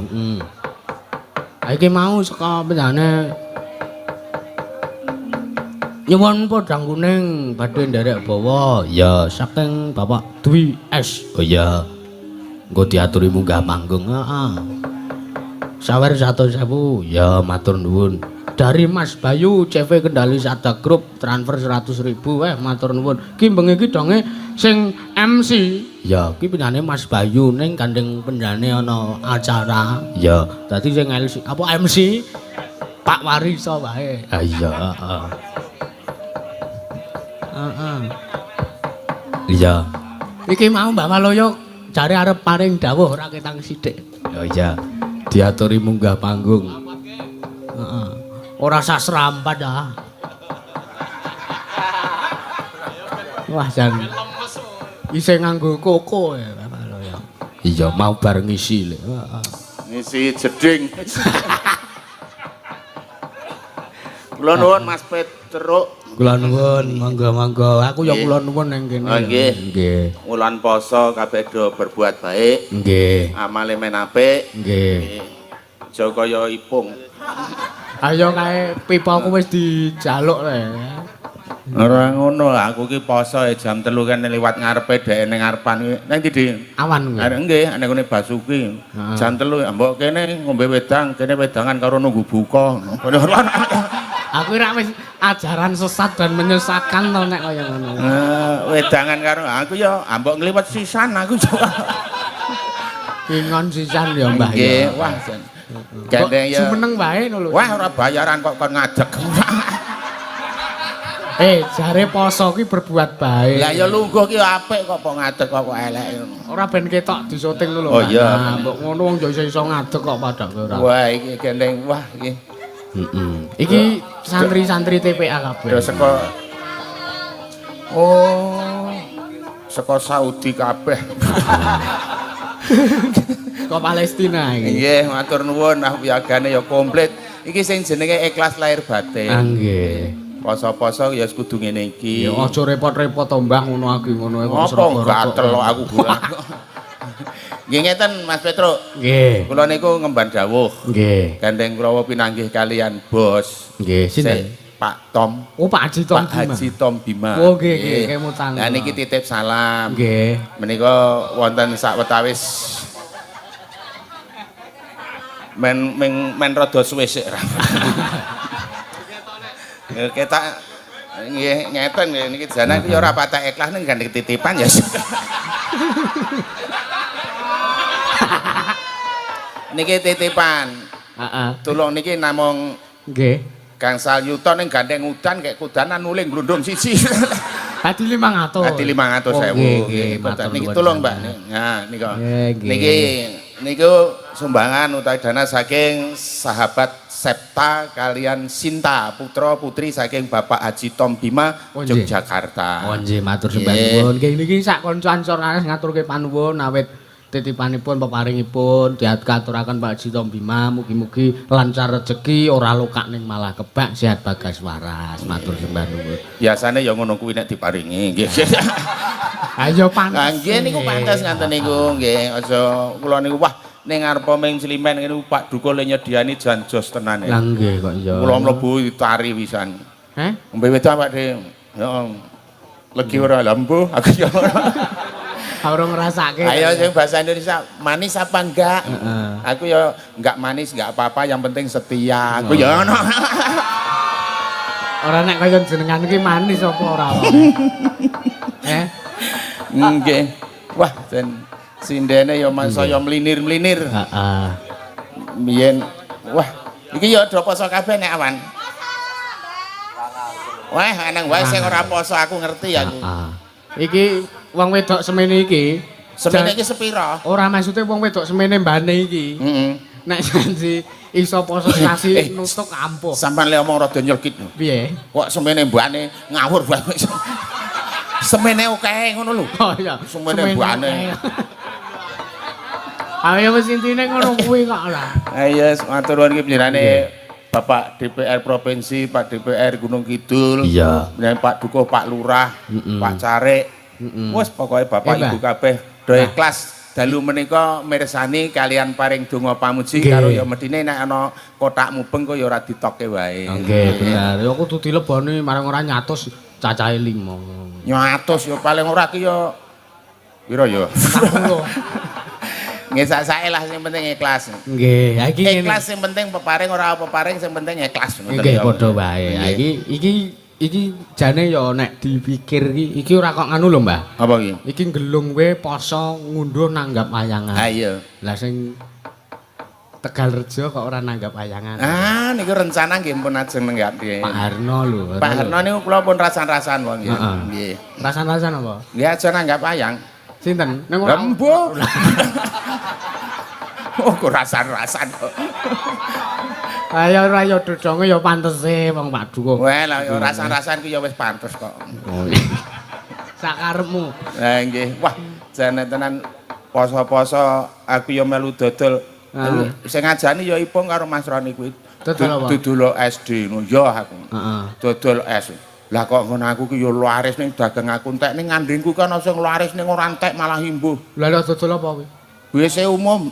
iki mau saka penjane nyuwun podang kuning badhe nderek bawa ya saking Bapak Dwi S. Oh ya. Engko diaturi munggah panggung. Heeh. Sawer 100.000 ya matur nuwun. Dari Mas Bayu CV Kendali Sada Group transfer 100.000 matur nuwun. Ki bengi iki donge sing MC. Ya, ki penjane Mas Bayu ning gandeng penjane ana acara. Ya, dadi sing apa MC Pak Wariso wae. Ah iya, heeh. Iya. Iki mau Mbak Maloyo jare arep paring dawuh ora ketang sithik. Oh iya. Diaturi munggah panggung. Heeh. Ora sasrampat ah. Wah jan. Isih nganggo koko ya Mbak Maloyo. Iya, mau bareng ngisi lho. Heeh. Ngisi jeding. Kula nuwun Mas Petruk. Kula nuwun, monggo-monggo. Aku ya kula nuwun ning kene. Nggih. Nggih. Wulan poso kabeh do berbuat baik. Nggih. Amale men apik. Nggih. Aja kaya ipung. Ayo kae pipaku wis dijaluk le. Ora ngono, aku ki poso jam 3 kan liwat ngarepe dhek ning ngarepan ki. Nang ndi, Dik? Awan kuwi. Nggih, nek ngene Basuki. Jam 3 mbok kene ngombe wedang, kene wedangan karo nunggu buka. Aku ora wis ajaran sesat dan menyesatkan to nek kaya ngono. Wedangan karo aku ya mbok ngliwet sisan aku juga. Kingon sisan ya Mbah Nggih, ya. wah. Gandeng ya. Jumeneng wae lho. Wah, ora bayaran kok kon ngadeg. Jare poso ki berbuat baik. Lah ya lungguh ki apik kok ngadeg kok elek. Ora ben ketok disoting lho. Oh iya. Nah, mbok ngono wong yo iso ngadeg kok padake ora. Wah, iki gandeng wah iki. Iki santri-santri TPA kabeh. Terus saka oh saka Saudi kabeh. Kok Palestina iki. Nggih, matur nuwun ah wiagane ya komplit. Iki sing jenenge ikhlas lahir batin. Nggih. Poso-poso ya kudu ngene iki. Ya aja repot-repot to Mbah ngono aku ngono kok Apa gatel aku bulan. Nggih ngeten Mas Petruk. Nggih. Kula niku ngemban dawuh. Nggih. Gandeng kula pinanggih kalian bos. Nggih, sinten? Pak Tom. Oh Pak Haji Tom Pak Haji Tom Bima. Oh nggih nggih kemutan. Lah niki titip salam. Nggih. Menika wonten sawetawis men rada suwe sik. Ketok nggih ngeten nggih niki jane iki ora patek ikhlas ning gandeng titipan ya. Niki titipan. Heeh. Tulung niki namung Nggih. gangsal yuta ning gandeng udan kayak kudanan nuling glundung siji. Hadi 500. Hadi 500.000. Oh, nggih, Betul. matur Niki nuwun tulung, sampeyan. Mbak. Nah, nika. Nggih. Niki niku sumbangan utawi dana saking sahabat Septa kalian Sinta putra putri saking Bapak Haji Tom Bima Oh, nggih. Yogyakarta. Oh nggih matur sembah Nggih. nuwun. Nggih niki sak kanca ansor ngaturke panuwun awit titipanipun peparingipun diaturaken Pak Haji Tombima mugi-mugi lancar rezeki ora lokak ning malah kebak sehat bagas waras matur sembah nuwun. Biasane ya ngono kuwi nek diparingi nggih. Ayo pantes. Nggih niku pantes ngaten niku nggih. Aja kula niku wah ning ngarep Ming Slimen niku Pak Duko le nyediani jan jos tenan. Lah nggih kok iya. Kula mlebu tari wisan. Heh? Mbek wedok Pak De. Ya legi ora lampu aku ya ora. Ora ngrasake. Ayo sing bahasa Indonesia manis apa enggak? Heeh. Aku ya enggak manis enggak apa-apa yang penting setia. Aku ya ono. Ora nek kaya jenengan iki manis apa ora. Nggih. Wah, den sindene ya saya mlinir-mlinir. Heeh. Biyen wah, iki ya do poso kabeh nek awan. Wah, eneng wae sing ora poso aku ngerti aku. Iki wong wedok semene iki, Semene iki sepira? ora maksude wong wedok semene mbane iki. Heeh. Nek janji iso poso sasi nutuk ampuh. Sampan le omong rada nyelkit. Piye? Kok semene mbane ngawur banget. Semene akeh ngono lho. Oh iya, Semene mbane. Ayo wis intine ngono kuwi kok lah. Ayo matur nuwun iki panjenengane Bapak DPR Provinsi, Pak DPR Gunung Kidul, Iya. Pak Dukuh, Pak Lurah, Pak Carik. Wes pokoke Bapak Ibu kabeh do ikhlas dalu menika mirsani kalian paring donga pamuji karo ya medine nek ana kotak mubeng kok ya ora ditokke wae. Nggih, bener. Ya kudu dileboni marang ora nyatus cacahe 5. Nyatus ya paling ora ki ya pira ya. 40. Nggih sak-sake lah sing penting ikhlas. Nggih, ha iki ngene. Ikhlas sing penting peparing ora peparing sing penting ikhlas. Nggih padha wae. Ha iki jane ya nek dipikir iki ora kok nganu lho, Mbah. Apa iki? Iki ngelung we poso ngunduh nanggap wayangan. Ha iya. Lah sing Tegalrejo kok ora nanggap wayangan. Ah niku rencana nggih pun ajeng nenggap nggih. Pak Harno lho. Pak Harno niku kula pun rasan-rasan wong nggih. Heeh. Nggih. Rasan-rasan apa? Nggih aja nanggap wayang. Sinten? Ning ora. Rembo. Oh kok rasan-rasan kok. Ayo ora ya dodonge ya pantese wong Pak Dukuh. Wah lah ya rasan-rasan ku ya wis pantes kok. Sakarepmu. Lah nggih. Wah, jane tenan poso-poso aku ya melu dodol. Sing ngajani ya Ipung karo Mas Roni kuwi. Dodol apa? Dodol SD ngono ya aku. Heeh. Dodol es. Lah kok ngono aku ki ya laris ning dagang aku entek ning ngandengku kan ana sing laris ning ora entek malah himbuh. Lah lha dodol apa kuwi? WC umum.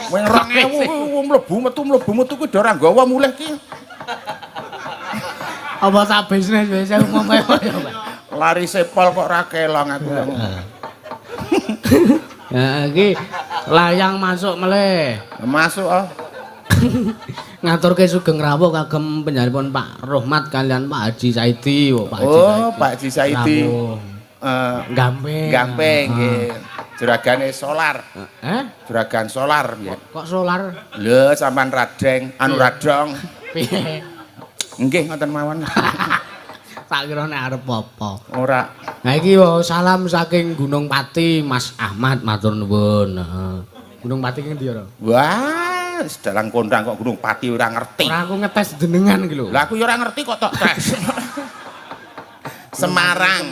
Wong 2000 mlebu metu kuwi ora nggawa mulih ki. Apa sak bisnis wis umum kaya ya, Pak? Lari sepol kok ora kelong aku. Ya iki layang masuk meleh. Masuk oh. Ngaturke sugeng rawuh kagem panjenenganipun Pak Rohmat kalian Pak Haji Saidi, Pak Haji. Oh, Pak Haji Saidi. Gamping. Gamping nggih. Juragane solar. Juragan solar nggih. Kok solar? Lho sampean radeng, anu radong. Piye? Nggih ngoten mawon. Tak kira nek arep apa. Ora. Nah iki yo salam saking Gunung Pati Mas Ahmad matur nuwun. Heeh. Gunung Pati ki ndi ora? Wah, sedalang kondang kok Gunung Pati ora ngerti. Ora aku ngetes jenengan iki lho. Lah aku ya ora ngerti kok tok tes. Semarang.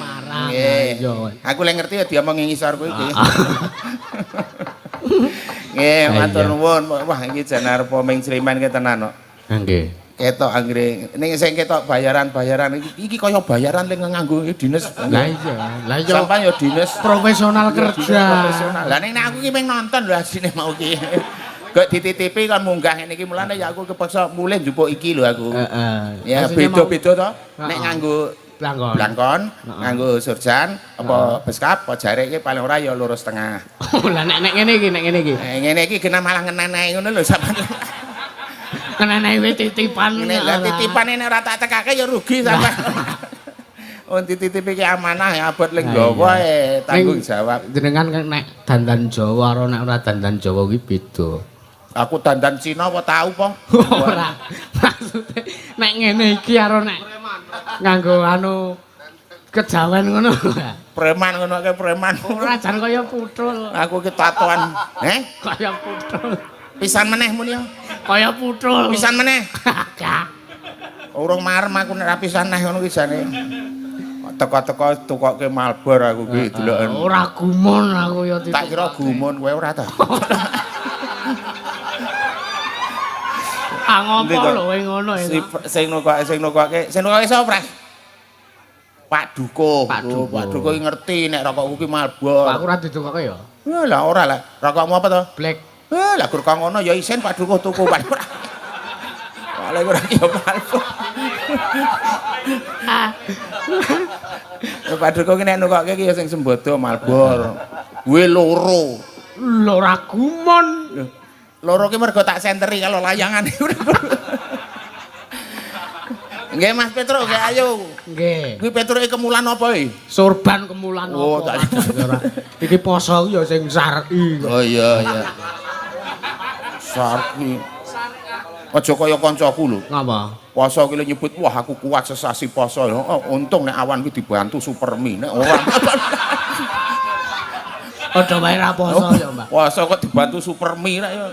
Nggih. Aku lek ngerti ya diomongi ngisor kowe iki. Nggih, matur nuwun. Wah, iki jan arep Ming Sliman ki tenan kok. Nggih. Ketok anggere ning sing ketok bayaran-bayaran iki kaya bayaran lek nganggo dinas. Lah iya. Lah iya. Sampai ya dinas Profesional kerja. profesional. Lah nek aku ki ping nonton lho asine mau ki. Kok dititipi kan munggah ngene iki mulane ya aku kepaksa mulih njupuk iki lho aku. Heeh. Ya beda-beda to. Nek nganggo Blangkon. Blangkon, nganggo surjan apa beskap apa jarik ki paling ora ya 2,5. Lah nek ngene iki nek ngene iki. Ngene iki genah malah ngenenehi ngono lho sampean. Kenane wis titipan. Nek titipane nek ora tak tekake ya rugi sampean. Oh dititipi ki amanah ya abot ling Jawa tanggung jawab. Jenengan nek dandan Jawa karo nek ora dandan Jawa kuwi beda. Aku dandan Cina apa tahu po? Ora. Maksude nek ngene iki karo nek nganggo anu kejawen ngono. Preman ngono ke preman. Ora jan kaya puthul. Aku ki tatoan. Kaya puthul. Pisan meneh muni. Kaya puthul. Pisan meneh. Gak. Urung marem aku nek ra pisan neh ngono ki jane. teko-teko tukokke Malbor aku ki deloken. Ora gumon aku ya Tak kira gumun kowe ora ta. Ngopo lho kowe ngono ya. Sing nukokke sapa? Pak Dukuh. Pak Dukuh ngerti nek rokokku ki Malbor. Aku ora ditukokke ya. Lah ora lah. Rokokmu apa to? Black. Lah gur kok ngono ya isen Pak Dukuh tuku Pak. Oleh ora ki Malbor. Pak Dukuh ki nek nukokke ki ya sing sembodo Malbor. Kuwi loro. Lho ora gumon. Loro ki mergo tak senteri kalau layangane. Nggih Mas Petro, nggih ayo. Nggih. Kuwi Petroke kemulan apa iki? Sorban kemulan Oh, apa? tak Ora. Iki poso ya sing syar'i. Oh iya. Sarki. Aja kaya kancaku lho. Ngapa? Poso ki nyebut wah aku kuat sesasi poso. Oh, untung nek awan ki dibantu Supermi. Nek ora. Padha wae ra poso ya, Mbak. Poso kok dibantu Supermi nek ya.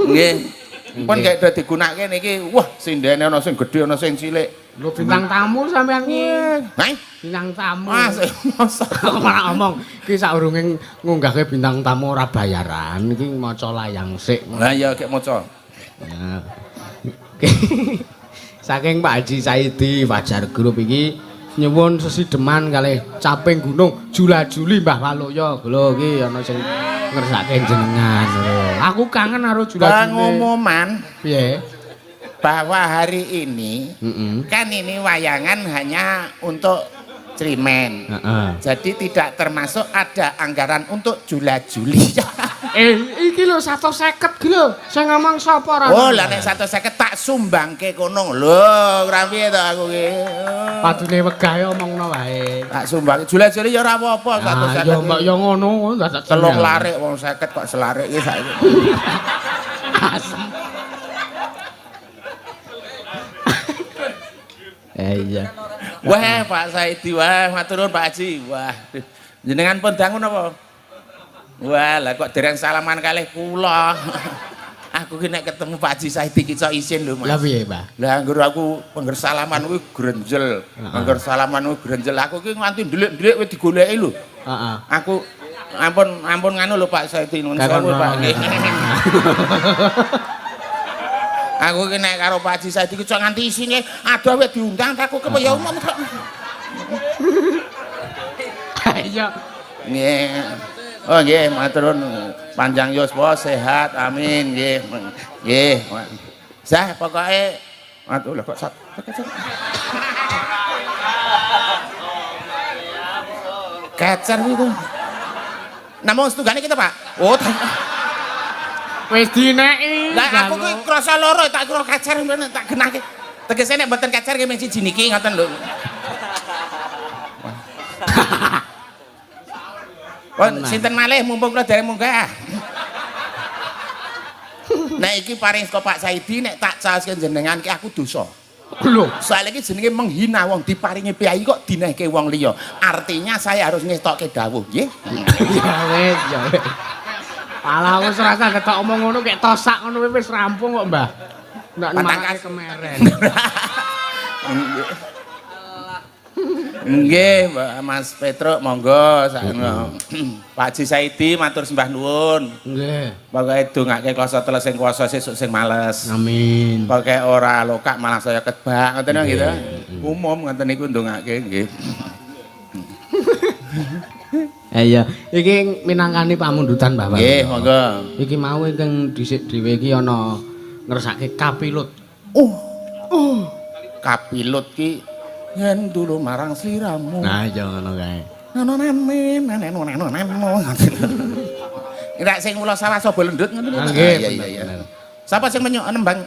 Nggih. Pun kayak udah digunakan niki, wah sindene ana sing gedhe ana sing cilik. Lho bintang tamu sampean ki. Hah? Bintang tamu. Mas, masa Ora ngomong, iki saurunge ngunggahke bintang tamu ora bayaran, iki maca layang sik. lah ya gek maca. Ya. Saking Pak Haji Saidi Fajar Group iki nyuwun sesideman kalih caping gunung Jula-juli Mbah Waloyo. Lho iki ana sing ngersake jenengan lho. Aku kangen karo Jula-juli. Pengumuman Piye? bahwa hari ini kan ini wayangan hanya untuk Crimen. Jadi tidak termasuk ada anggaran untuk Jula-juli. Iki lho 150 ki lho. Sing ngomong sapa ra? Oh, lah nek 150 tak sumbangke kono. Lho, ora piye to aku ki. Padune wegahe omongno wae. Tak sumbang. Jula-juli ya ora apa-apa 150. Ya mbak ya ngono dadak Telung larik wong 50 kok selarik iki saiki. Asem. Iya. Wah, Pak Saidi, wah, matur nuwun Pak Haji. Wah, jenengan pun dangun apa? Wah, lah kok dereng salaman kalih kula. Aku ki nek ketemu Pak Haji Saidi ki sok isin lho, Mas. Lah piye, Pak? Lah anggur aku pengger salaman kuwi grenjel. Anggur salaman kuwi grenjel. Aku ki nganti ndelik-ndelik wis digoleki lho. Heeh. Aku ampun nganu lho Pak Saidi nuwun sewu Pak. Aku ki nek karo Pak Haji Saidi ki cok nganti isine adoh wis diundang aku kepaya umum kok. Iya. Nggih. Oh nggih, matur nuwun. Panjang yuswa sehat. Amin nggih. Nggih. Sah pokoke aduh lah kok sak. Kacer itu. Namung setungane kita, Pak. Oh. Wis dineki. Lah aku ki krasa loro tak kira kacer ngene tak genahke. Tegese nek mboten kacer ki mung siji niki ngoten lho. Oh, sinten malih mumpung kula dereng munggah. Nek iki paring saka Pak Saidi nek tak caoske jenengan ki aku dosa. Lho, Soale iki jenenge menghina wong diparingi piyai kok dinehke wong liya. Artinya saya harus ngetokke dawuh, nggih. ya wis, ya wis. Alah wis ora usah ketok omong ngono kek tosak ngono wis rampung kok, Mbah. Ndak nemake kemeren. Nggih, Mas Petro monggo sakno. Pak Haji Saidi matur sembah nuwun. Nggih. Pokoke dongake klasa teles sing kuasa sesuk sing males. Amin. Pokoke ora lokak malah saya ketbak ngoten gitu. Umum ngoten niku ndongake nggih. Iya, iki minangkani pamundutan Mbah. Nggih, monggo. Iki mau ingkang dhisik dhewe iki ana ngersake kapilut. Kapilut ki yen dulu marang sliramu. Nah, iya ngono kae. Nek sing mula sawah sapa lendut ngoten. Nggih, iya. Sapa sing menyok nembang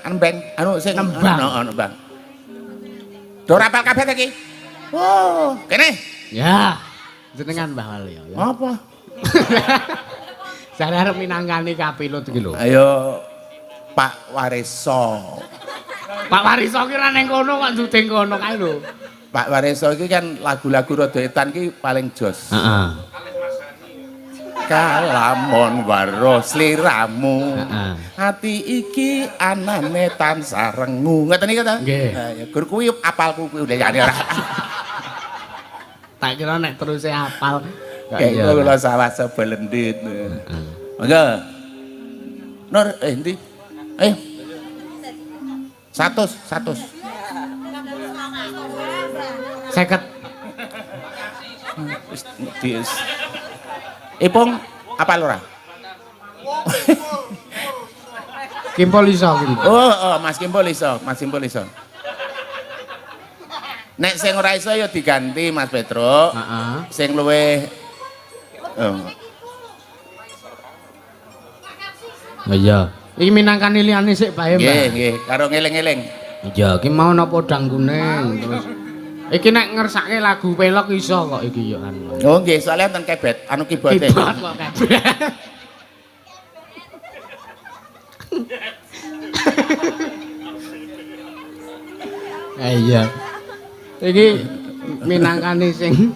anu sing nembang. Do rapal kabeh ta iki? Oh, kene. Ya. Jenengan Mbah Wali ya. Apa? Saya arep minangkani kapilut iki lho. Ayo Pak Wariso. Pak Wariso ki ra ning kono kok nduding kono kae lho. Pak Wariso iki kan lagu-lagu rada etan ki paling jos. Heeh. Kalamon waro sliramu. Heeh. Ati iki anane tansah rengu. Ngoten iki to? Nggih. Ya gur kuwi apalku kuwi liyane ora. Tak kira nek terus hafal. Kayak kula sawah sebelendit. Monggo. Nur endi? Ayo. 100. 50. Wis. Ipung apa lora? Kimpol iso gitu. Oh, Mas Kimpul iso. Nek sing ora iso ya diganti Mas Petruk. Heeh. Sing luwih Iya. Iki minangkani liyane sik bae, Mbak. nggih, karo ngeling-eling. Iya, iki mau napa podang kuning terus. Iki nek ngersake lagu pelok iso kok iki yo kan. Oh nggih, soalnya ten kebet, anu kibote. Kibot kok kabeh. Iya. Iki minangkani sing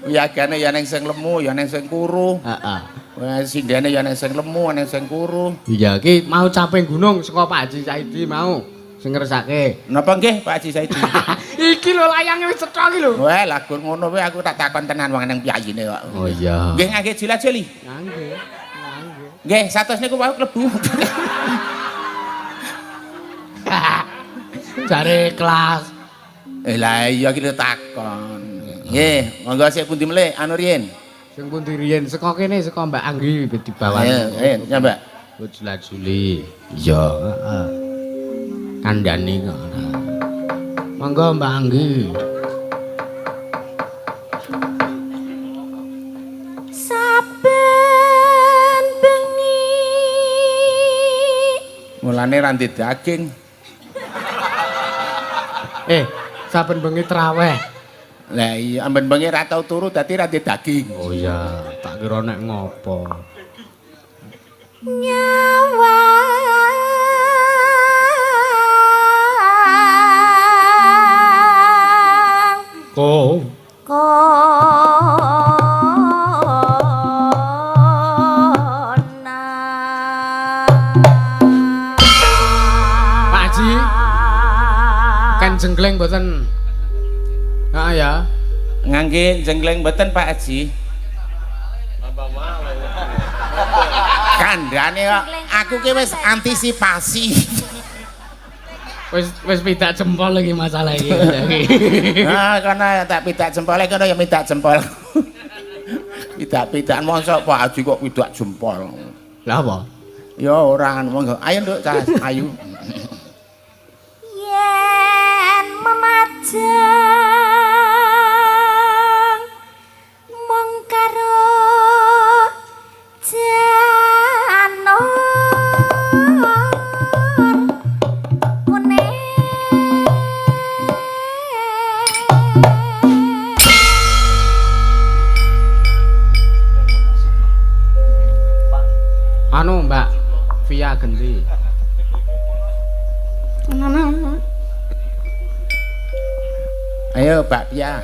Wiyagane ya ning sing lemu, ya ning sing kuru. heeh. Wah, sindene ya ning sing lemu, ning sing kuru. Iya, iki mau caping gunung saka Pak Haji Saidi mau sing ngersake. Napa nggih Pak Haji Saidi? Iki lho layange wis cetha iki lho. Wah, lagu ngono kuwi aku tak takon tenan wong nang piyayine kok. Oh iya. Nggih ngangge jila-jili. Nggih. Nggih, 100 niku wau klebu. Jare kelas. Lah iya kita takon. Nggih, monggo sik pundi melih anu riyen. Sing pundi riyen saka kene saka Mbak Anggi di bawah. Ayo, nyambak. Jula-juli. Iya, heeh. Kandhani kok. Monggo Mbak Anggi. Saben bengi Mulane randi daging. Saben bengi traweh. Lah iya amben bengi ra tau turu dadi randi daging. Oh iya, tak kira nek ngopo. nyawa Ko. Pak Haji, kan jenggleng mboten. Heeh ya. Ngangge jenggleng mboten Pak Haji. Kandhane kok aku ki wis antisipasi. Wis pidak jempol lagi masalah iki. Nah, karena tak pidak jempole kono ya pidak jempol. Pidak-pidakan mosok Pak Haji kok pidak jempol. Lah apa? Ya ora monggo. Ayo Nduk, Cah, ayo. yen memajang mung karo janur Anu Mbak Via Genti. Ayo Pak Pia.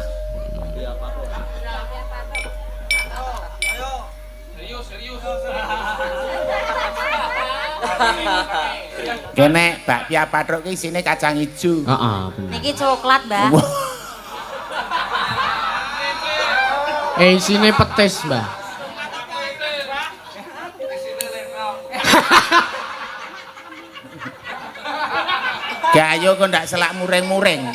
Kene bakpia patruk ki isine kacang ijo. Heeh, bener. niki coklat, Mbak. Isine petis, Mbak. Gayo kok ndak selak muring-muring.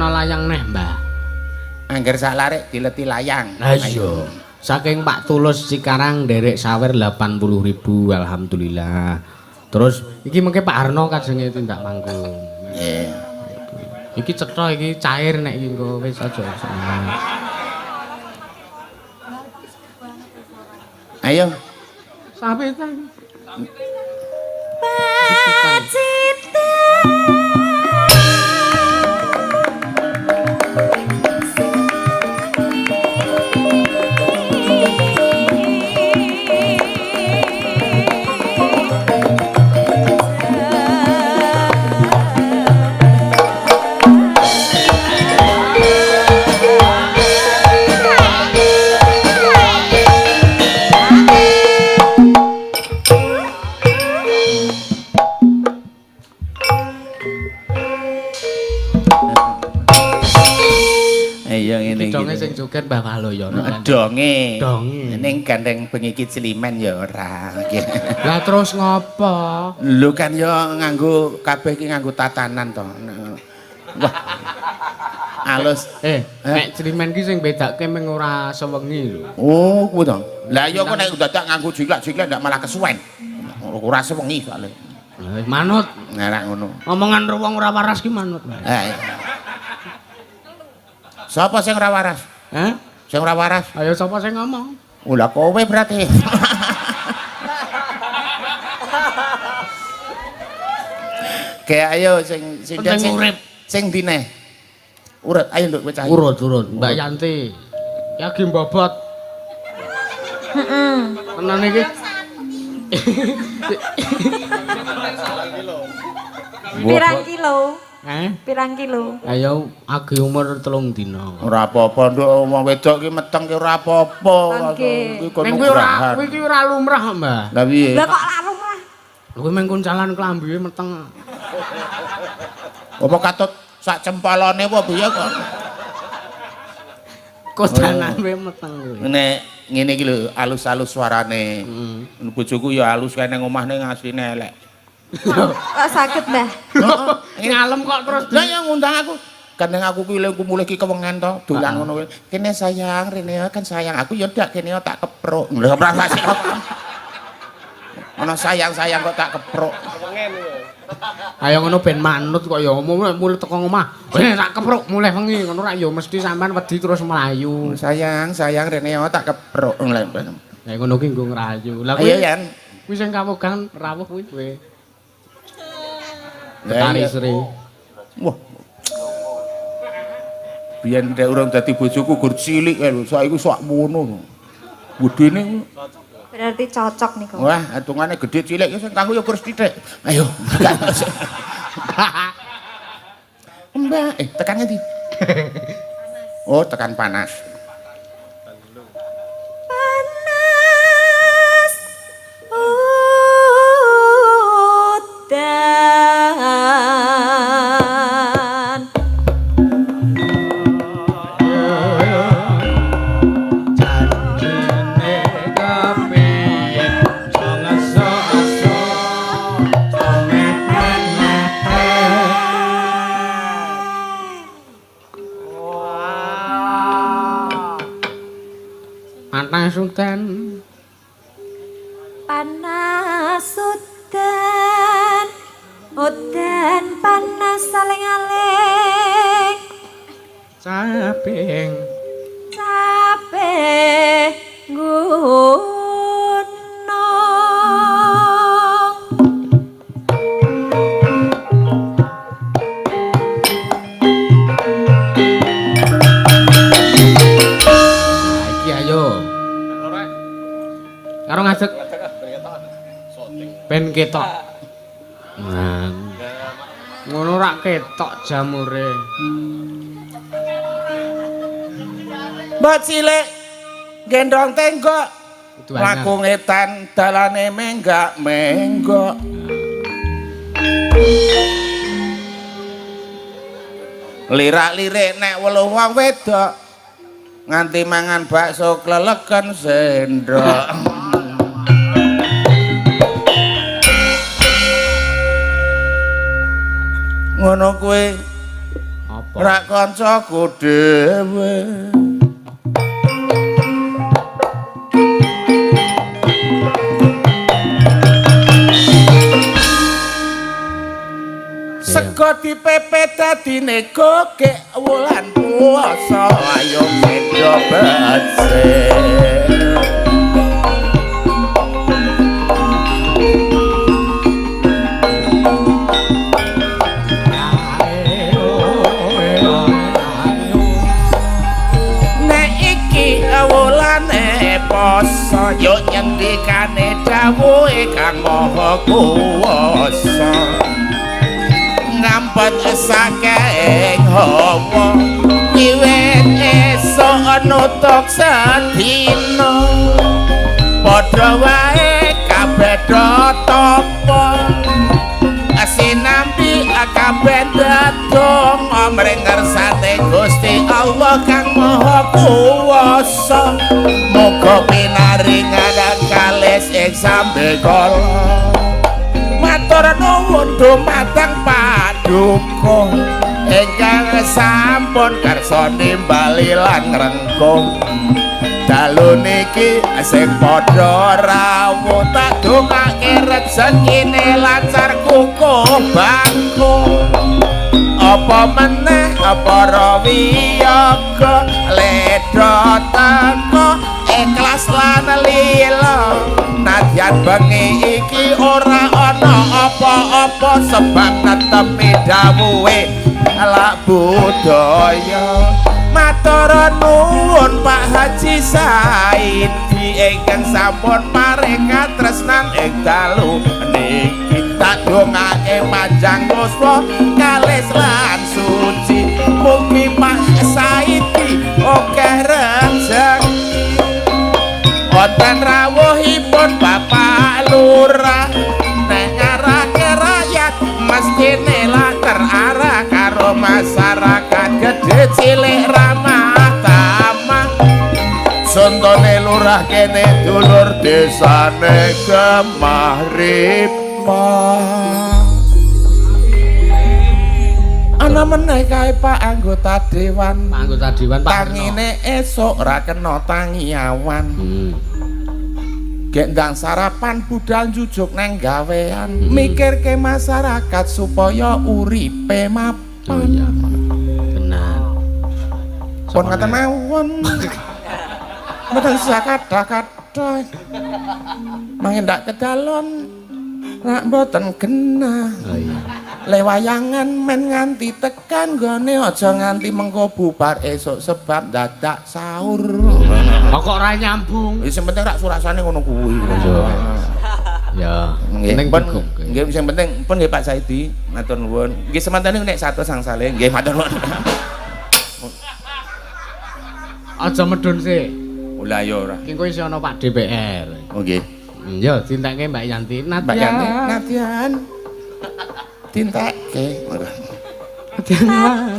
Layang neh, Mbah. Angger sak larik dileti layang. Lah iya. Saking Pak Tulus Cikarang derek sawer 80.000, alhamdulillah. Terus iki mengke Pak Arno kajenge tindak manggung. Nggih. Iki cetha iki cair nek iki engko wis aja. Ayo. Sampai tang. Iya ngene iki. Donge sing joget Mbah Waloyono kan. Donge. Donge. Ning gandeng bengi iki Cilimen ya ora. Lah terus ngopo? Lho kan ya nganggo kabeh iki nganggo tatanan to. Wah. Alus. Nek Cilimen ki sing bedake mung ora sewengi lho. Oh, kuwi to. Lah ya kok nek dadak nganggo jiklak-jiklak ndak malah kesuwen. Ora sewengi soalé. Manut. Nek ngono. Omongan wong ora waras ki manut. Sapa sing ora waras? Sing ora waras? Ayo sapa sing ngomong? Lah kowe berarti. Kayak ayo sing urip. Sing dine. Urut, ayo nduk kowe cah. Urut. Mbak Yanti. Ya ki mbobot. Heeh. Tenan iki. Pirang kilo? Pirang kilo? Ayo agi umur 3 dina. Ora apa-apa nduk wong wedok ki meteng ki ora apa-apa. Ning kuwi ki ora lumrah, Mbah. Lah piye? Lah kok ora lumrah? Kuwi mung kuncalan klambihe meteng. Apa katut sak cempolone apa piye kok? Kodanane meteng kuwi. Nek ngene iki lho, alus-alus suarane. Bojoku ya alus kae nang omah ning asline elek. Kok sakit, Mbah? Ngalem kok terus. Lah ya ngundang aku. Kadang aku ki lek mulih ki kewengen to, dolan ngono kuwi. Kene sayang, rene kan sayang. Aku ya ndak kene tak kepruk. Lha ora sik kok. Ana sayang-sayang kok tak kepruk. Ayo ngono ben manut kok ya mulih teko omah. Tak kepruk mulih wengi ngono ra ya mesti sampean wedi terus melayu. Sayang, rene tak kepruk. Lah ngono ki nggo ngrayu. Lah Iya, Yan. kuwi sing kawogan rawuh kuwi kowe. Lah Betari iya. Sri. Wah. Biyen nek urung dadi bojoku gur cilik kae lho, saiki sak mono. Budene Berarti cocok nih kok. wah, hitungane gedhe cilik sing kanggo ya gur sithik. Ayo. Mbak, tekan ngendi? Oh, tekan panas. Panas udan. Janjine kepiye songeso-eso panas udan. Panas udan. Udan panas saling-aling. Caping Capek gunung. iki ayo. Karo ngadeg. Ben ketok. Nah. Ngono rak ketok jamure. Mbak cilik gendong tenggok. Kudu anyar. Laku ngetan dalane menggak-menggok. Lirak-lirik nek weluh wong wedok nganti mangan bakso kleleken sendok. Ngono kuwi Apa? rak kancaku dhewe. Sego dipepet dadine gogek wulan puasa ayo sedo becik. Nek iki wulane poso yo nyendikane dawuhe Kang Maha Kuwasa. Ngampet saking hawa wiwit esuk nutuk sedina padha wae kabeh tapa sinambi kabeh ndedonga mring ngersane Gusti Allah kang maha kuwasa muga pinaringan kalis ing sambekala matur nuwun dumateng paduka ingkang sampun karsa nimbali lan ngrengkuh dalu niki sing padha rawuh tak dongake rezekine lancar kukuh bangku apa meneh para wiyaga ledha teko ikhlas lan lila nadyan bengi iki ora ana apa-apa sebab netepi dawuhe ala budaya matur nuwun Pak Haji Saidi ingkang sampun paring katresnan ing dalu niki tak dongake panjang puspa kalis lan suci mugi Pak Saidi akeh rezeki wonten rawuhipun Bapak Lurah nek ngarake rakyat mestine lah terarah karo masyarakat gedhe cilik ramah tamah sontone lurah kene dulur desane Gemah Ripah ana meneh kae Pak anggota dewan Pak tangine esuk ra kena tangi awan gek ndang sarapan budal njujuk neng gawean mikirke masyarakat supaya uripe mapan tenan pun ngaten mawon mboten sakada-kada mangke ndak kedalon rak mboten genah lewayangan men nganti tekan gone aja nganti mengko bubar esuk sebab dadak sahur kok ora nyambung sing penting rak surasane ngono kuwi ya ning pun nggih sing penting pun nggih Pak Saidi matur nuwun nggih semantane nek satu sangsale nggih matur nuwun aja medun sih lah ya ora ki kowe isih ana Pak DPR nggih ya dinteke Mbak Yanti Mbak Yanti Nadian tintekke Nadian